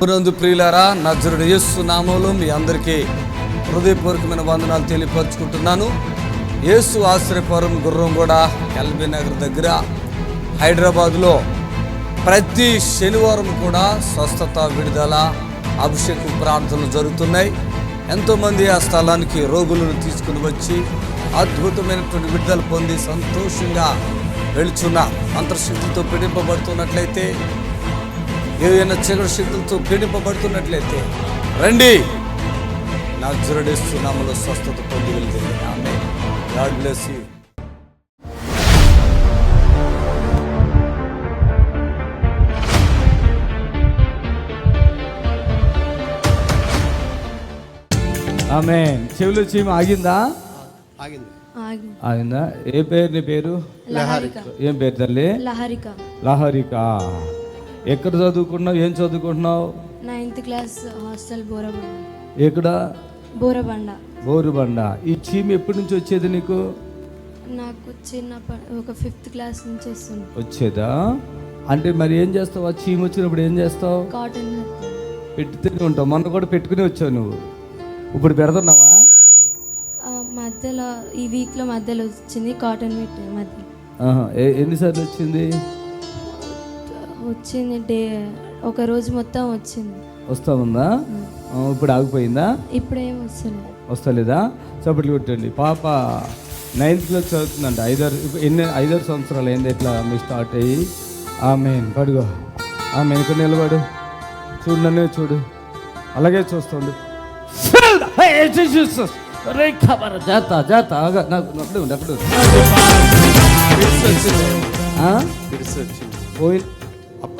పురందు ప్రియులారా, నజరుడు యేసు నామములో మీ అందరికీ హృదయపూర్వకమైన వందనాలు తెలియపరుచుకుంటున్నాను. యేసు ఆశ్రయపురం గుర్రంగూడ ఎల్బీ నగర్ దగ్గర హైదరాబాద్లో ప్రతి శనివారం కూడా స్వస్థత, విడుదల, అభిషేకం ప్రార్థనలు జరుగుతున్నాయి. ఎంతోమంది ఆ స్థలానికి రోగులను తీసుకుని వచ్చి అద్భుతమైనటువంటి విడుదల పొంది సంతోషంగా వెళుచున్న అంతర్శక్తులతో పీడింపబడుతున్నట్లయితే, ఏదైనా చీకటి శక్తులతో పీడింపబడుతున్నట్లయితే రండి, నజరేయుడు యేసు నామములో స్వస్థత పొంది వెళ్తుంది. ఆమేన్. God bless you. ఆమేన్. చెవులు చీమ ఆగిందా? ఆగిందా? ఏ పేరు నీ పేరు? లహరిక. ఏం పేరు తల్లి? లహరిక. లహరిక. ఎక్కడ చదువుకుంటున్నావు? ఏం చదువుకుంటున్నావు? 9th class hostel Borabanda. ఎక్కడ? బోరబండ. బోరుబండ. ఈ చీమ ఎప్పటి నుంచి వచ్చేది నీకు? నాకు ఒక 5th క్లాస్ నుంచి వస్తుంది. వచ్చేదా? అంటే మరి ఏం చేస్తావు? ఆ చీమ వచ్చినప్పుడు ఏం చేస్తావు? కాటన్ పెట్టుతూనే ఉంటావు. మొన్న కూడా పెట్టుకుని వచ్చావు నువ్వు. ఇప్పుడు పెడుతున్నావా? మధ్యలో ఈ వీక్లో మధ్యలో వచ్చింది కాటన్ పెట్టి మధ్య. ఎన్నిసార్లు వచ్చింది? ఒక రోజు మొత్తం వచ్చింది. వస్తా ఉందా? ఇప్పుడు ఆగిపోయిందా? ఇప్పుడేం వస్తలేదా? చప్పట్లు కొట్టండి. పాప 9th క్లాస్ చదువుతుందంట. 5 సంవత్సరాలు అయింది ఇట్లా మీ స్టార్ట్ అయ్యి. ఆమేన్. పడుగో. ఆమె ఇక్కడ నిలబడు. చూడు, నన్నే చూడు. అలాగే చూస్తుండు.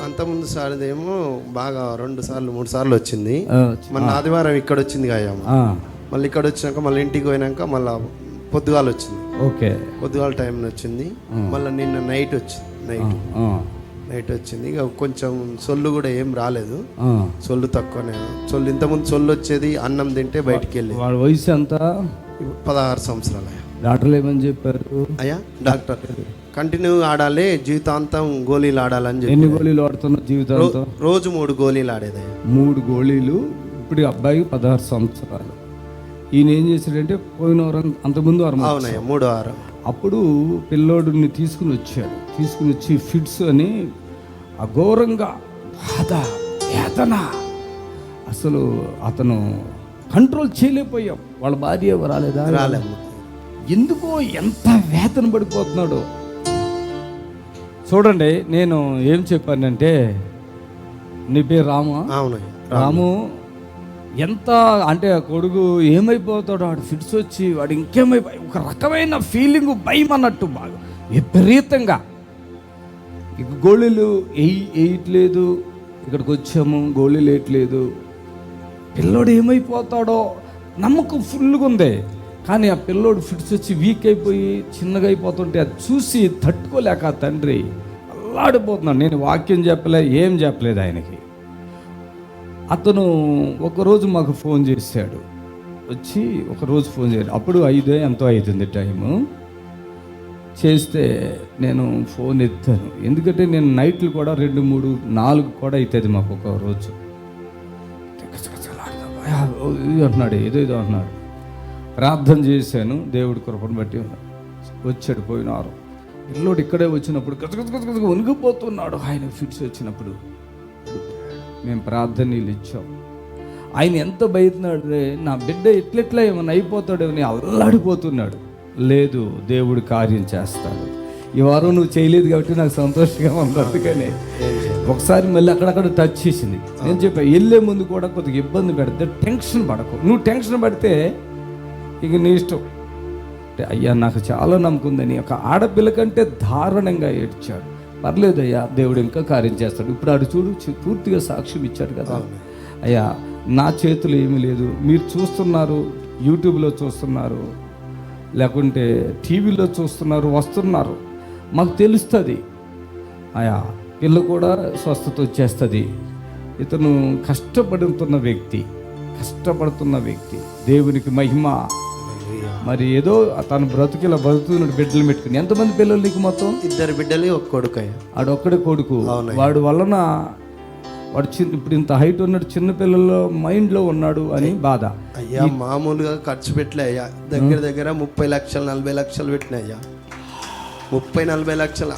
అంతకుముందు సారిదేమో బాగా 2 సార్లు 3 సార్లు వచ్చింది. మన ఆదివారం ఇక్కడ వచ్చింది కాయ. మళ్ళీ ఇక్కడ వచ్చినాక మళ్ళీ ఇంటికి పోయినాక మళ్ళీ పొద్దుగాల వచ్చింది. ఓకే, పొద్దుగాల టైం వచ్చింది. మళ్ళీ నిన్న నైట్ వచ్చింది. నైట్ వచ్చింది. ఇక కొంచెం సొల్లు కూడా ఏం రాలేదు. సొల్లు తక్కువనే. సొల్లు ఇంతకుముందు సొల్లు వచ్చేది అన్నం తింటే బయటికి వెళ్ళి. వాళ్ళ వయసు ఎంత? 16 సంవత్సరాలు. డాక్టర్లు ఏమని చెప్పారు? అయ్యా డాక్టర్ కంటిన్యూ ఆడాలి, జీవితాంతం గోళీలు ఆడాలని చెప్పి. ఎన్ని గోళీలు ఆడుతున్నా జీవితాంతం? రోజు 3 గోళీలు ఆడేది. 3 గోళీలు. ఇప్పుడు అబ్బాయికి 16 సంవత్సరాలు. ఈయన ఏం చేశాడంటే పోయిన వారం, అంతకుముందు వారం, అవునయ్యా 3వ వారం, అప్పుడు పిల్లోడిని తీసుకుని వచ్చాడు. తీసుకుని వచ్చి ఫిట్స్ అని అఘోరంగా బాధ, వేదన, అసలు అతను కంట్రోల్ చేయలేకపోయాం. వాళ్ళ భార్య రాలేదా? రాలేదు. ఎందుకో ఎంత వేదన పడిపోతున్నాడు చూడండి. నేను ఏం చెప్పానంటే, నీ పేరు రాము? అవునయ్య. రాము ఎంత అంటే కొడుకు ఏమైపోతాడు, వాడు ఫిట్స్ వచ్చి వాడు ఇంకేమైపోయి ఒక రకమైన ఫీలింగ్, భయం అన్నట్టు బాగా విపరీతంగా. ఇక గోళీలు వేయట్లేదు. ఇక్కడికి వచ్చాము, గోళీలు వేయట్లేదు. పిల్లోడు ఏమైపోతాడో నమ్మకం ఫుల్గా ఉంది. కానీ ఆ పిల్లోడు ఫిట్స్ వచ్చి వీక్ అయిపోయి చిన్నగా అయిపోతుంటే అది చూసి తట్టుకోలేక ఆ తండ్రి అల్లాడిపోతున్నాడు. నేను వాక్యం ఏం చెప్పలేదు ఆయనకి. అతను ఒకరోజు మాకు ఫోన్ చేశాడు. వచ్చి ఒకరోజు ఫోన్ చేశాడు. అప్పుడు 5 ఎంతో అవుతుంది టైము. చేస్తే నేను ఫోన్ ఎత్తాను. ఎందుకంటే నేను నైట్లు కూడా 2, 3, 4 కూడా అవుతుంది మాకు ఒక రోజు. అంటున్నాడు, ఏదో అంటున్నాడు. ప్రార్థన చేశాను, దేవుడి కృపను బట్టి వచ్చాడు. పోయినారు పిల్లోడు ఇక్కడే వచ్చినప్పుడు గజగజ వణిగిపోతున్నాడు. ఆయన ఫిట్స్ వచ్చినప్పుడు మేము ప్రార్థన నీళ్ళు ఇచ్చాం. ఆయన ఎంత బయతున్నాడు, నా బిడ్డ ఎట్లెట్లా ఏమన్నా అయిపోతాడేమని అల్లాడిపోతున్నాడు. లేదు, దేవుడు కార్యం చేస్తాడు. ఈ వారం నువ్వు చేయలేదు కాబట్టి నాకు సంతోషంగా ఉంది. అందుకని ఒకసారి మళ్ళీ అక్కడక్కడ టచ్ చేసింది. నేను చెప్పాను, వెళ్ళే ముందు కూడా కొద్దిగా ఇబ్బంది పెడితే టెన్షన్ పడకు. నువ్వు టెన్షన్ పడితే ఇక నీ ఇష్టం. అంటే అయ్యా నాకు చాలా నమ్మకం ఉందని ఒక ఆడపిల్ల కంటే దారుణంగా ఏడ్చాడు. పర్లేదు అయ్యా, దేవుడు ఇంకా కార్యం చేస్తాడు. ఇప్పుడు ఆడు చూడు, పూర్తిగా సాక్ష్యం ఇచ్చాడు కదా. అయ్యా నా చేతులు ఏమీ లేదు, మీరు చూస్తున్నారు, యూట్యూబ్లో చూస్తున్నారు, లేకుంటే టీవీలో చూస్తున్నారు, వస్తున్నారు, మాకు తెలుస్తుంది. అయ్యా పిల్ల కూడా స్వస్థత వచ్చేస్తుంది. ఇతను కష్టపడుతున్న వ్యక్తి, దేవునికి మహిమ. మరి ఏదో తను బ్రతుకిలా బతుకుతున్నాడు బిడ్డలు పెట్టుకుని. ఎంతమంది పిల్లలు నీకు? మొత్తం 2 బిడ్డలు, 1 కొడుకు. ఆడొక్కడే కొడుకు. వాడు వలన వాడు ఇప్పుడు ఇంత హైట్ ఉన్నాడు, చిన్న పిల్లల మైండ్లో ఉన్నాడు అని బాధ. అయ్యా మామూలుగా ఖర్చు పెట్టలే అయ్యా, దగ్గర దగ్గర 30 లక్షలు 40 లక్షలు పెట్టినా అయ్యా. 30-40 లక్షల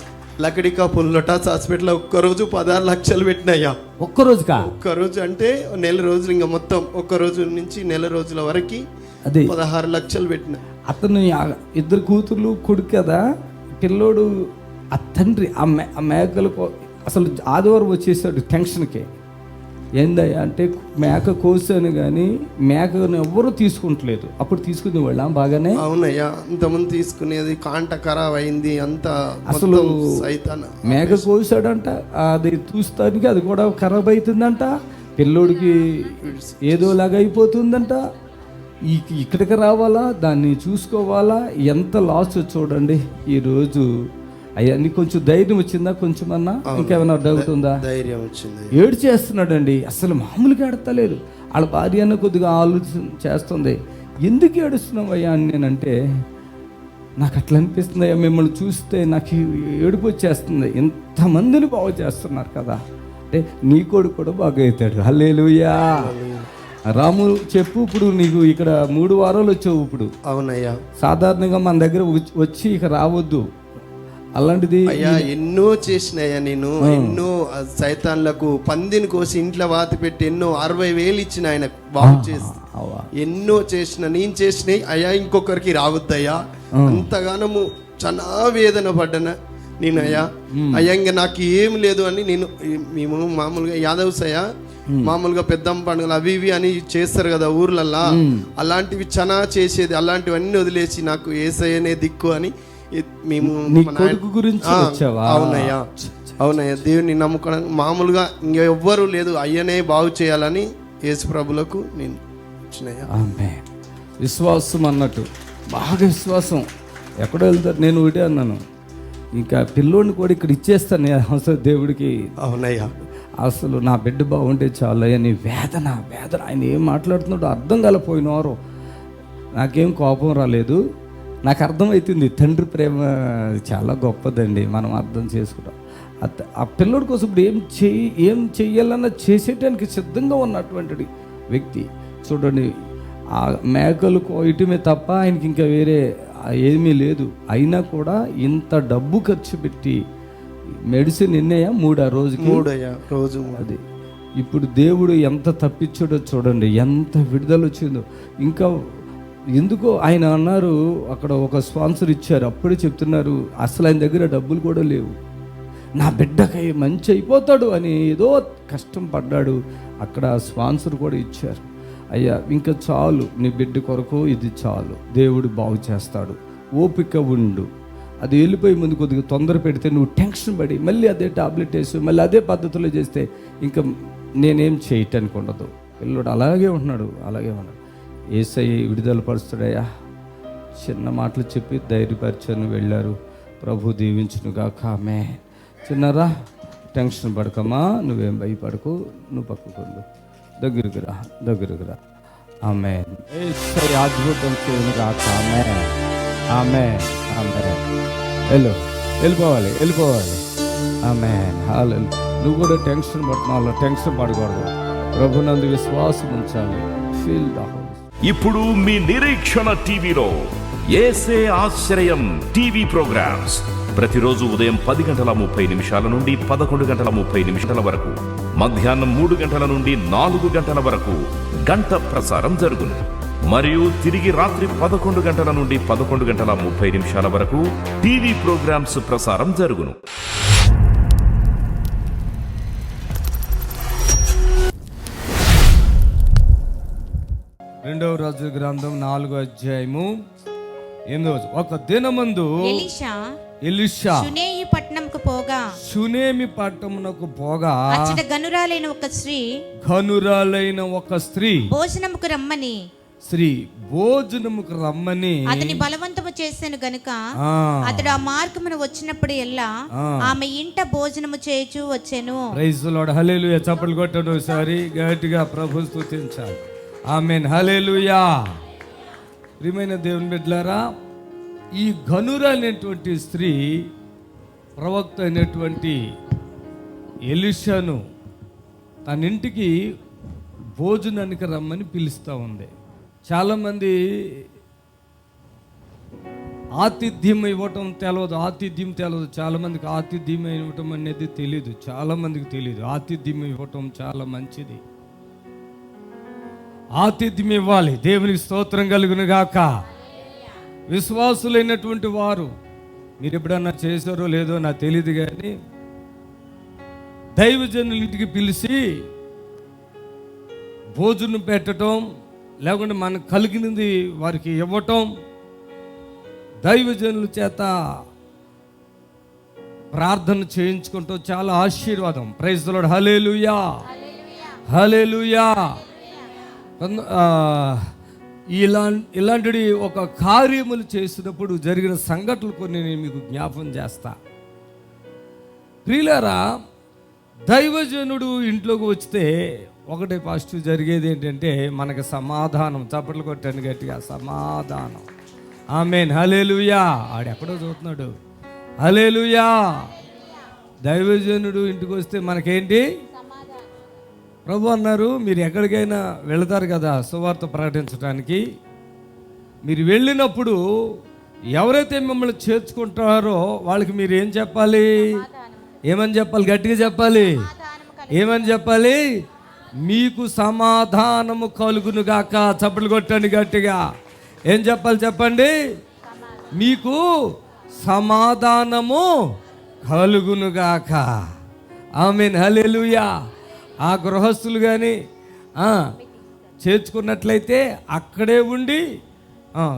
లకడికా పుల్లటాస్ హాస్పిటల్ ఒక్కరోజు 16 లక్షలు పెట్టినాయ్యా. ఒక్కరోజుకా? ఒక్కరోజు అంటే నెల రోజులు, ఇంకా మొత్తం ఒక్క రోజు నుంచి నెల రోజుల వరకు అదే 16 లక్షలు పెట్టిన. అతను 2 కూతుర్లు కొడుకు కదా పిల్లోడు. ఆ తండ్రి ఆ మేకలకు అసలు ఆదివారం వచ్చేసాడు టెన్షన్కి. ఏందయ్యా అంటే మేక కోసాను కానీ మేకను ఎవ్వరూ తీసుకుంటలేదు. అప్పుడు తీసుకునేవాళ్ళ బాగానే. అవునయ్యా, ఇంతకుముందు తీసుకునేది కాంట ఖరాబ్ అయింది అంతా. అసలు మేక కోసాడంట, అది చూస్తానికి అది కూడా ఖరాబ్ అవుతుందంట, పిల్లోడికి ఏదోలాగా అయిపోతుందంట. ఇక్కడికి రావాలా, దాన్ని చూసుకోవాలా, ఎంత లాస్ చూడండి. ఈరోజు అవన్నీ కొంచెం ధైర్యం వచ్చిందా? కొంచెమన్నా ఇంకేమైనా డౌట్ ఉందా? ధైర్యం వచ్చింది. ఏడు చేస్తున్నాడండి, అసలు మామూలుగా ఏడతలేడు. వాళ్ళ భార్య అన్న కొద్దిగా ఆలోచన చేస్తుంది, ఎందుకు ఏడుస్తున్నావు అయ్యా అని. నేనంటే నాకు అట్లా అనిపిస్తుంది అయ్యా, మిమ్మల్ని చూస్తే నాకు ఏడుపు వచ్చేస్తుంది. ఎంతమందిని బాగు చేస్తున్నారు కదా, అంటే నీ కొడుకు కూడా బాగా అవుతాడు. హల్లెలూయా. రాము చెప్పు, ఇప్పుడు నీకు ఇక్కడ 3 వారాలు వచ్చావు ఇప్పుడు. అవునయ్యా. సాధారణంగా మన దగ్గర వచ్చి ఇక రావద్దు, అలాంటిది అయ్యా ఎన్నో చేసినాయ్యా నేను. ఎన్నో సైతాన్లకు పందిని కోసి ఇంట్లో వాత పెట్టి ఎన్నో 60,000 ఇచ్చిన ఆయన బాగు చేసి ఎన్నో చేసిన. నేను చేసినాయి అయ్యా, ఇంకొకరికి రావద్దయ్యా. అంతగానము చాలా వేదన పడ్డాను నేను అయ్యా. అయ్యా ఇంకా నాకు ఏం లేదు అని మేము మామూలుగా యాదవ్స్ అయ్యా, మామూలుగా పెద్దమ్మ పండుగలు అవి ఇవి అని చేస్తారు కదా ఊర్లల్లా, అలాంటివి చాలా చేసేది. అలాంటివన్నీ వదిలేసి నాకు యేసయ్యనే దిక్కు అని మేము. అవునయ్యా, అవునయ్యా, దేవుని నమ్ముకోవడం మామూలుగా ఇంకెవ్వరూ లేదు, అయ్యనే బాగు చేయాలని యేసు ప్రభులకు నేను వచ్చినయ్యా. విశ్వాసం అన్నట్టు బాగా విశ్వాసం. ఎక్కడో వెళ్తారు, నేను ఒకటే అన్నాను, ఇంకా పిల్లోడిని కూడా ఇక్కడ ఇచ్చేస్తాను అసలు దేవుడికి. అవునయ్యా, అసలు నా బిడ్డ బాగుంటే చాలు అయ్యా. నీ వేదన వేదన, ఆయన ఏం మాట్లాడుతున్నాడో అర్థం కాలిపోయినారు. నాకేం కోపం రాలేదు, నాకు అర్థమవుతుంది తండ్రి ప్రేమ చాలా గొప్పదండి, మనం అర్థం చేసుకుంటాం. ఆ పిల్లోడి కోసం ఇప్పుడు ఏం చెయ్యాలన్నా చేసేటానికి సిద్ధంగా ఉన్నటువంటి వ్యక్తి చూడండి. ఆ మేకలు కోయటమే తప్ప ఆయనకి ఇంకా వేరే ఏమీ లేదు. అయినా కూడా ఇంత డబ్బు ఖర్చు పెట్టి మెడిసిన్ ఎన్నయ్యా 3 ఆ రోజుకి 3 రోజు. అది ఇప్పుడు దేవుడు ఎంత తప్పించాడో చూడండి, ఎంత విడుదల వచ్చిందో. ఇంకా ఎందుకో ఆయన అన్నారు, అక్కడ ఒక స్పాన్సర్ ఇచ్చారు, అప్పుడే చెప్తున్నారు అసలు ఆయన దగ్గర డబ్బులు కూడా లేవు, నా బిడ్డకై మంచి అయిపోతాడు అని ఏదో కష్టం పడ్డాడు. అక్కడ స్పాన్సర్ కూడా ఇచ్చారు. అయ్యా ఇంకా చాలు, నీ బిడ్డ కొరకు ఇది చాలు, దేవుడు బాగు చేస్తాడు, ఓపిక ఉండు. అది వెళ్ళిపోయి ముందు కొద్దిగా తొందర పెడితే నువ్వు టెన్షన్ పడి మళ్ళీ అదే టాబ్లెట్ వేసి మళ్ళీ అదే పద్ధతిలో చేస్తే ఇంకా నేనేం చేయటానికి ఉండదు. పిల్లడు అలాగే ఉంటున్నాడు, అలాగే ఉన్నాడు. యేసయ్య విడుదల పరుస్తాడయ్యా. చిన్న మాటలు చెప్పి ధైర్యపరిచని వెళ్ళారు. ప్రభు దీవించును గాక. ఆమె చిన్నరా, టెన్షన్ పడకమ్మా, నువ్వేం భయపడకు, నువ్వు పక్కకుండు, దగ్గరికి రా. ఆమె యేసయ్య అద్భుతం చేయను గాక. ఆమె ఆమె ఆమె వెళ్ళిపోవాలి. ఆమె నువ్వు కూడా టెన్షన్ పడుతున్నావు, టెన్షన్ పడకూడదు, ప్రభునందు విశ్వాసం ఉంచాలి. Feel the house. ఇప్పుడు మీ నిరీక్షణ టీవీలో యేసే ఆశ్రయం టీవీ ప్రోగ్రామ్స్ ప్రతిరోజు ఉదయం 10:30 నుండి 11:30 వరకు, మధ్యాహ్నం 3 గంటల నుండి 4 గంటల వరకు గంట ప్రసారం జరుగును. మరియు తిరిగి రాత్రి 11 గంటల నుండి 11:30 వరకు టీవీ ప్రోగ్రామ్స్ ప్రసారం జరుగును. రెండవ రాజుల గ్రంథం 4వ అధ్యాయము 8వ. ఒక దినమందు ఎలీషా షూనేమి పట్టణమునకు పోగా అచ్చట గనురాలైన ఒక స్త్రీ భోజనముకు రమ్మని అతని బలవంతము చేశాను గనుక అతడు ఆ మార్గమును వచ్చినప్పుడు ఎల్లా ఆమె ఇంట భోజనము చేయుచు వచ్చెను. Praise the lord. హల్లెలూయా. చప్పట్లు కొట్టండి ఒకసారి గట్టిగా, ప్రభువుని స్తుతించాలి. ఆమేన్. హల్లెలూయా. ప్రియమైన దేవుని బిడ్డలారా, ఈ గనుర అనేటువంటి స్త్రీ ప్రవక్త అయినటువంటి ఎలీషాను తన ఇంటికి భోజనానికి రమ్మని పిలుస్తూ ఉంది. చాలామంది ఆతిథ్యం ఇవ్వటం తెలియదు. చాలామందికి ఆతిథ్యం ఇవ్వటం అనేది తెలియదు. చాలామందికి తెలియదు. ఆతిథ్యం ఇవ్వటం చాలా మంచిది. ఆతిథ్యం ఇవ్వాలి. దేవునికి స్తోత్రం కలుగును గాక. విశ్వాసులైనటువంటి వారు మీరు ఎప్పుడన్నా చేశారో లేదో నాకు తెలియదు, కానీ దైవజనుల ఇంటికి పిలిచి భోజనం పెట్టడం, లేకుంటే మనకు కలిగినది వారికి ఇవ్వటం, దైవజనుల చేత ప్రార్థన చేయించుకుంటాం చాలా ఆశీర్వాదం. Praise the lord. హల్లెలూయా, హల్లెలూయా. ఇలాంటి ఒక కార్యములు చేసినప్పుడు జరిగిన సంఘటనలు కొన్ని నేను మీకు జ్ఞాపం చేస్తా. ప్రియులారా, దైవజనుడు ఇంట్లోకి వస్తే ఒకటే ఫస్ట్ జరిగేది ఏంటంటే మనకి సమాధానం. చప్పట్లు కొట్టండి గట్టిగా, సమాధానం. ఆమేన్, హల్లెలూయా. ఆడెక్కడో చూస్తున్నాడు. హల్లెలూయా. దైవజనుడు ఇంటికి వస్తే మనకేంటి? ప్రభు అన్నారు, మీరు ఎక్కడికైనా వెళతారు కదా సువార్త ప్రకటించడానికి. మీరు వెళ్ళినప్పుడు ఎవరైతే మిమ్మల్ని చేర్చుకుంటారో వాళ్ళకి మీరు ఏం చెప్పాలి? ఏమని చెప్పాలి? గట్టిగా చెప్పాలి. ఏమని చెప్పాలి? మీకు సమాధానము కలుగును గాక. చప్పట్లు కొట్టండి గట్టిగా. ఏం చెప్పాలి చెప్పండి? మీకు సమాధానము కలుగును గాక. ఆమేన్, హల్లెలూయా. ఆ గృహస్థులు కానీ చేర్చుకున్నట్లయితే అక్కడే ఉండి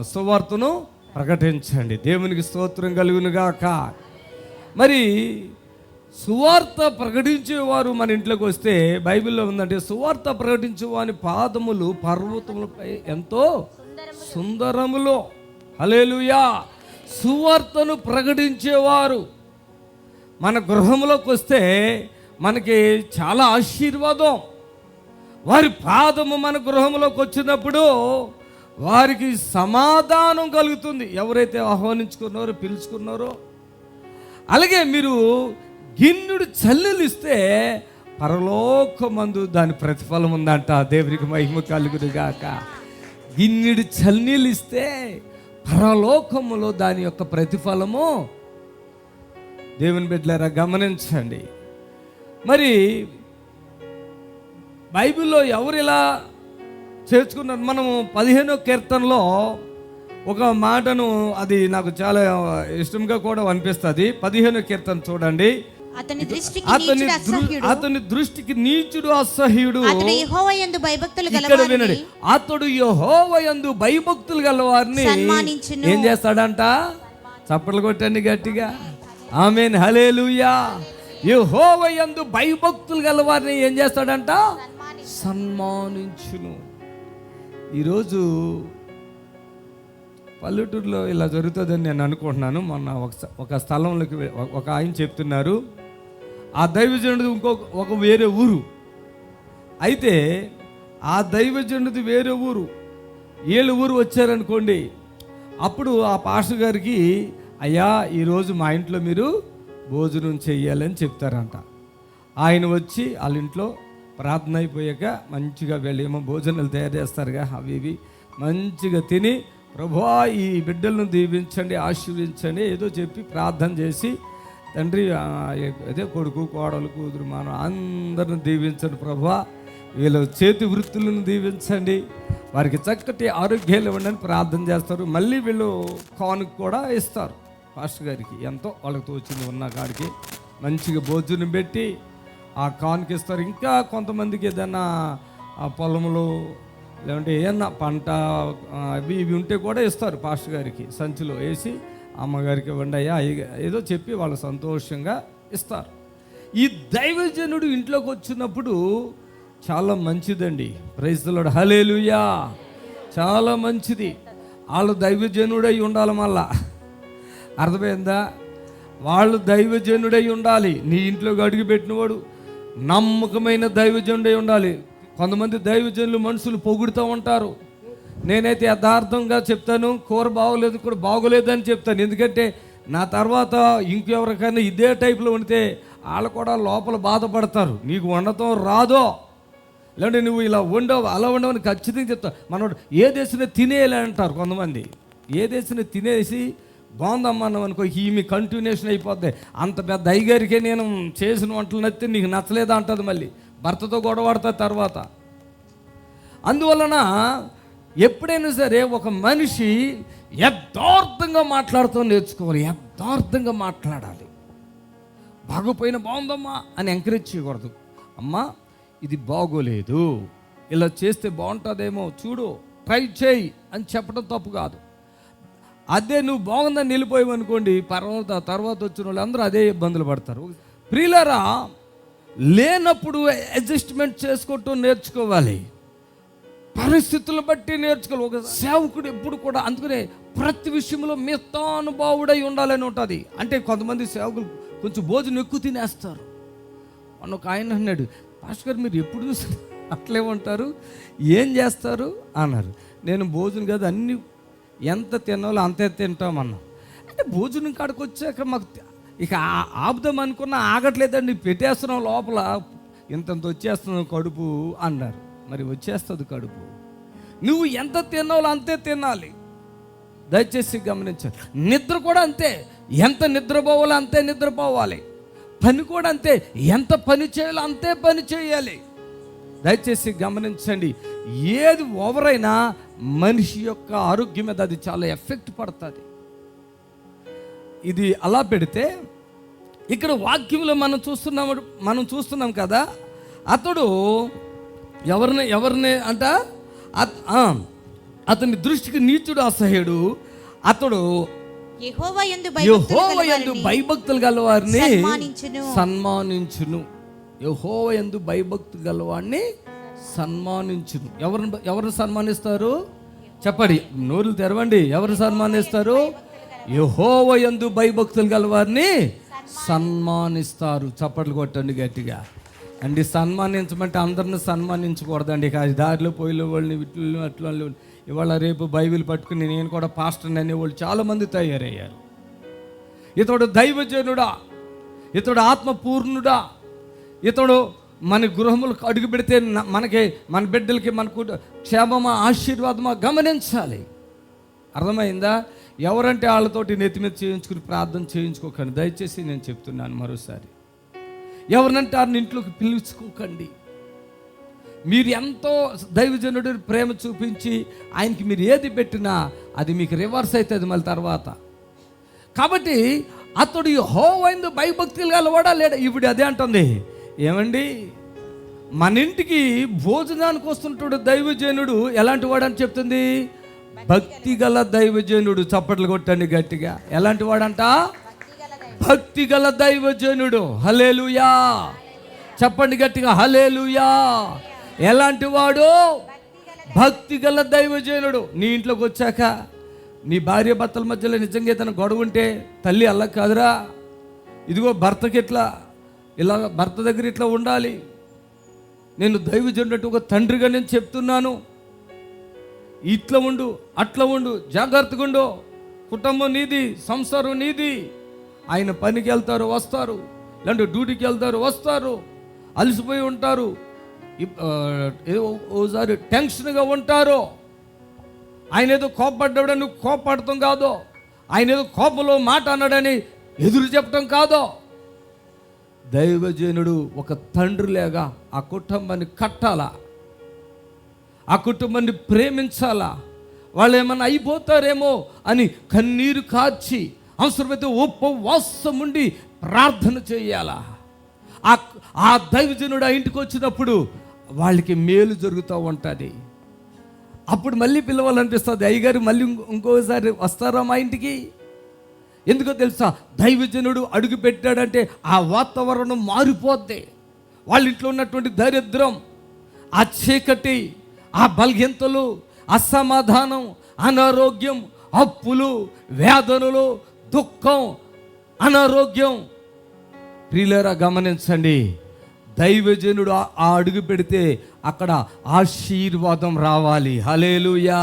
సువార్తను ప్రకటించండి. దేవునికి స్తోత్రం కలుగును గాక. మరి సువార్త ప్రకటించేవారు మన ఇంట్లోకి వస్తే బైబిల్లో ఉందంటే, సువార్త ప్రకటించేవాని పాదములు పర్వతములపై ఎంతో సుందరములో. హల్లెలూయా. సువార్తను ప్రకటించేవారు మన గృహంలోకి వస్తే మనకి చాలా ఆశీర్వాదం. వారి పాదము మన గృహంలోకి వచ్చినప్పుడు వారికి సమాధానం కలుగుతుంది. ఎవరైతే ఆహ్వానించుకున్నారో, పిలుచుకున్నారో. అలాగే మీరు గిన్నెడు చల్లెలు ఇస్తే పరలోకమందు దాని ప్రతిఫలం ఉందంట. దేవునికి మహిమ కలుగును గాక. గిన్నెడు చల్లనీళ్ళు ఇస్తే పరలోకములో దాని యొక్క ప్రతిఫలము. దేవుని బిడ్డలారా గమనించండి. మరి బైబిల్లో ఎవరు ఇలా చేర్చుకున్నారు? మనము 15వ కీర్తనలో ఒక మాటను, అది నాకు చాలా ఇష్టంగా కూడా అనిపిస్తుంది. 15వ కీర్తన చూడండి. అతని దృష్టికి నీచుడు, అసహ్యుడు. అతడు యెహోవాయందు భయభక్తులు గలవారిని ఏం చేస్తాడంట? చప్పట్లు కొట్టండి గట్టిగా. ఆమేన్, హల్లెలూయా. యెహోవాయందు భయభక్తులు గలవారిని ఏం చేస్తాడంట? సన్మానించును. ఈరోజు పల్లెటూరులో ఇలా జరుగుతుందని నేను అనుకుంటున్నాను. మొన్న ఒక స్థలంలోకి ఒక ఆయన చెప్తున్నారు, ఆ దైవజనుడు ఒక వేరే ఊరు. అయితే ఆ దైవజనుడిది వేరే ఊరు, వీళ్ళ ఊరు వచ్చారనుకోండి. అప్పుడు ఆ పాస్టర్ గారికి, అయ్యా ఈరోజు మా ఇంట్లో మీరు భోజనం చెయ్యాలని చెప్తారంట. ఆయన వచ్చి వాళ్ళ ఇంట్లో ప్రార్థన అయిపోయాక మంచిగా వెళ్ళేమో భోజనాలు తయారు చేస్తారుగా, అవి ఇవి మంచిగా తిని, ప్రభువా ఈ బిడ్డలను దీవించండి, ఆశీర్వించండి ఏదో చెప్పి ప్రార్థన చేసి, తండ్రి అదే కొడుకు, కోడలు, కూతురు, మన అందరిని దీవించండి ప్రభువా, వీళ్ళ చేతి వృత్తులను దీవించండి, వారికి చక్కటి ఆరోగ్యాలు ఇవ్వండి అని ప్రార్థన చేస్తారు. మళ్ళీ వీళ్ళు కానుక కూడా ఇస్తారు పాస్టర్ గారికి. ఎంతో వాళ్ళకి తోచింది ఉన్న కాడికి మంచిగా భోజనం పెట్టి ఆ కానుక ఇస్తారు. ఇంకా కొంతమందికి ఏదైనా పొలంలో లేదంటే ఏమన్నా పంట అవి ఇవి ఉంటే కూడా ఇస్తారు పాస్టర్ గారికి. సంచిలో వేసి అమ్మగారికి ఇవ్వండి అయ్యా ఏదో చెప్పి వాళ్ళు సంతోషంగా ఇస్తారు. ఈ దైవజనుడు ఇంట్లోకి వచ్చినప్పుడు చాలా మంచిదండి. ప్రైజ్ ది లార్డ్, హల్లెలూయా. చాలా మంచిది. వాళ్ళు దైవజనుడై ఉండాలి. మళ్ళా అర్థమైందా? వాళ్ళు దైవజనుడై ఉండాలి. నీ ఇంట్లోకి అడుగు పెట్టినవాడు నమ్మకమైన దైవజనుడై ఉండాలి. కొంతమంది దైవజనులు మనుషులు పొగుడుతూ ఉంటారు. నేనైతే యథార్థంగా చెప్తాను, కూర బాగోలేదు కూడా బాగోలేదని చెప్తాను. ఎందుకంటే నా తర్వాత ఇంకెవరికైనా ఇదే టైప్లో ఉంటే వాళ్ళు కూడా లోపల బాధపడతారు. నీకు వండటం రాదో లేదంటే నువ్వు ఇలా ఉండవు అలా ఉండవని ఖచ్చితంగా చెప్తా. మనోడు ఏ దేశంలో తినేయాలి అంటారు కొంతమంది. ఏ దేశంలో తినేసి బాగుందమ్మా అన్నాం అనుకో, ఈమె కంటిన్యూషన్ అయిపోద్ది. అంత పెద్ద అయ్యగారికే నేను చేసిన వంటలు నచ్చితే నీకు నచ్చలేదా అంటుంది, మళ్ళీ భర్తతో గొడవడతా తర్వాత. అందువలన ఎప్పుడైనా సరే ఒక మనిషి యథార్థంగా మాట్లాడుతూ నేర్చుకోవాలి. యథార్థంగా మాట్లాడాలి. బాగోపోయినా బాగుందమ్మా అని ఎంకరేజ్ చేయకూడదు. అమ్మా ఇది బాగోలేదు, ఇలా చేస్తే బాగుంటుందేమో చూడు, ట్రై చేయి అని చెప్పడం తప్పు కాదు. అదే నువ్వు బాగుందని నిలిపోయావు అనుకోండి, తర్వాత వచ్చిన వాళ్ళు అందరూ అదే ఇబ్బందులు పడతారు. ప్రియులారా, లేనప్పుడు అడ్జస్ట్మెంట్ చేసుకుంటూ నేర్చుకోవాలి. పరిస్థితులు బట్టి నేర్చుకోవాలి. ఒక సేవకుడు ఎప్పుడు కూడా అందుకనే ప్రతి విషయంలో మితానుభావుడై ఉండాలని ఉంటుంది. అంటే కొంతమంది సేవకులు కొంచెం భోజనం ఎక్కువ తినేస్తారు. మొన్న ఒక ఆయన అన్నాడు, పాస్టర్ గారు మీరు ఎప్పుడు చూసి అట్లే ఉంటారు, ఏం చేస్తారు అన్నారు. నేను భోజనం కాదు, అన్ని ఎంత తినాలో అంతే తింటామన్నా. అంటే భోజనం కాడికి వచ్చాక మాకు ఇక ఆపుదాం అనుకున్నా ఆగట్లేదండి, పెట్టేస్తున్నాం లోపల, ఇంతంత వచ్చేస్తున్నాం కడుపు అన్నారు. మరి వచ్చేస్తుంది కడుపు. నువ్వు ఎంత తినాలో అంతే తినాలి. దయచేసి గమనించాలి. నిద్ర కూడా అంతే, ఎంత నిద్రపోవాలో అంతే నిద్రపోవాలి. పని కూడా అంతే, ఎంత పని చేయాలో అంతే పని చేయాలి. దయచేసి గమనించండి. ఏది ఓవర్ అయినా మనిషి యొక్క ఆరోగ్యం మీద అది చాలా ఎఫెక్ట్ పడుతుంది. ఇది అలా పెడితే ఇక్కడ వాక్యంలో మనం చూస్తున్నాం కదా, అతడు ఎవరిని అంట, అతని దృష్టికి నీచుడు అసహ్యుడు. అతడు యెహోవా యందు భయభక్తులు గలవారిని సన్మానించును. యెహోవా యందు భయభక్తులు గలవారిని సన్మానించును. ఎవరిని సన్మానిస్తారు చెప్పండి, నోరులు తెరవండి. ఎవరు సన్మానిస్తారు? యెహోవా యందు భయభక్తులు గలవారిని సన్మానిస్తారు. చప్పట్లు కొట్టండి గట్టిగా. అండి, సన్మానించమంటే అందరిని సన్మానించకూడదండి. దారిలో పోయిన వాళ్ళని వీటిని అట్లా ఇవాళ రేపు బైబిల్ పట్టుకుని నేను కూడా పాస్టర్ని అనేవాళ్ళు చాలామంది తయారయ్యారు. ఇతడు దైవజనుడా, ఇతడు ఆత్మపూర్ణుడా, ఇతడు మన గృహములు అడుగు పెడితే మన బిడ్డలకి మనకు క్షేమమా ఆశీర్వాదమా గమనించాలి. అర్థమైందా? ఎవరంటే వాళ్ళతోటి నెత్తిమీద చేయించుకుని ప్రార్థన చేయించుకోకండి. దయచేసి నేను చెప్తున్నాను మరోసారి. ఎవరినంటే వారిని ఇంట్లోకి పిలుచుకోకండి. మీరు ఎంతో దైవజనుడి ప్రేమ చూపించి ఆయనకి మీరు ఏది పెట్టినా అది మీకు రివర్స్ అవుతుంది మళ్ళీ తర్వాత. కాబట్టి అతడు యెహోవా యందు భయభక్తులు గలవాడా లేడా? ఇప్పుడు అదే అంటుంది, ఏమండి మన ఇంటికి భోజనానికి వస్తుంటాడు దైవజనుడు, ఎలాంటి వాడు అని చెప్తుంది? భక్తి గల దైవజనుడు. చప్పట్లు కొట్టండి గట్టిగా. ఎలాంటి వాడంట? భక్తి గల దైవజనుడు. హల్లెలూయా చెప్పండి గట్టిగా, హల్లెలూయా. ఎలాంటి వాడు? భక్తి గల దైవజనుడు. నీ ఇంట్లోకి వచ్చాక నీ భార్య భర్తల మధ్యలో నిజంగా ఏదైనా గొడవ ఉంటే తల్లి అలా కాదురా, ఇదిగో భర్తకి ఇలా భర్త దగ్గర ఇట్లా ఉండాలి, నేను దైవజనుడు ఒక తండ్రిగా నేను చెప్తున్నాను, ఇట్లా ఉండు అట్లా ఉండు, జాగ్రత్తగా ఉండు, కుటుంబం నీది, సంసారం నీది. ఆయన పనికి వెళ్తారు వస్తారు, లేదంటే డ్యూటీకి వెళ్తారు వస్తారు, అలసిపోయి ఉంటారు, ఓసారి టెన్షన్గా ఉంటారు. ఆయన ఏదో కోపడ్డాడని నువ్వు కోపడటం కాదు, ఆయన ఏదో కోపంలో మాట అన్నాడని ఎదురు చెప్పడం కాదు. దైవజనుడు ఒక తండ్రిలాగా ఆ కుటుంబాన్ని కట్టాలా, ఆ కుటుంబాన్ని ప్రేమించాలా. వాళ్ళు ఏమన్నా అయిపోతారేమో అని కన్నీరు కార్చి అవసరమైతే ఉపవాసం ఉండి ప్రార్థన చేయాలా. ఆ దైవజనుడు ఆ ఇంటికి వచ్చినప్పుడు వాళ్ళకి మేలు జరుగుతూ ఉంటుంది. అప్పుడు మళ్ళీ పిలవాలనిపిస్తుంది, అయ్యగారు మళ్ళీ ఇంకోసారి వస్తారా మా ఇంటికి? ఎందుకో తెలుసా? దైవజనుడు అడుగు పెట్టాడంటే ఆ వాతావరణం మారిపోద్ది. వాళ్ళ ఇంట్లో ఉన్నటువంటి దరిద్రం, ఆ చీకటి, ఆ బలహీనతలు, అసమాధానం, అనారోగ్యం, అప్పులు, వేదనలు, దుఃఖం, అనారోగ్యం. ప్రియులారా గమనించండి, దైవజనుడు ఆ అడుగు పెడితే అక్కడ ఆశీర్వాదం రావాలి. హల్లెలూయా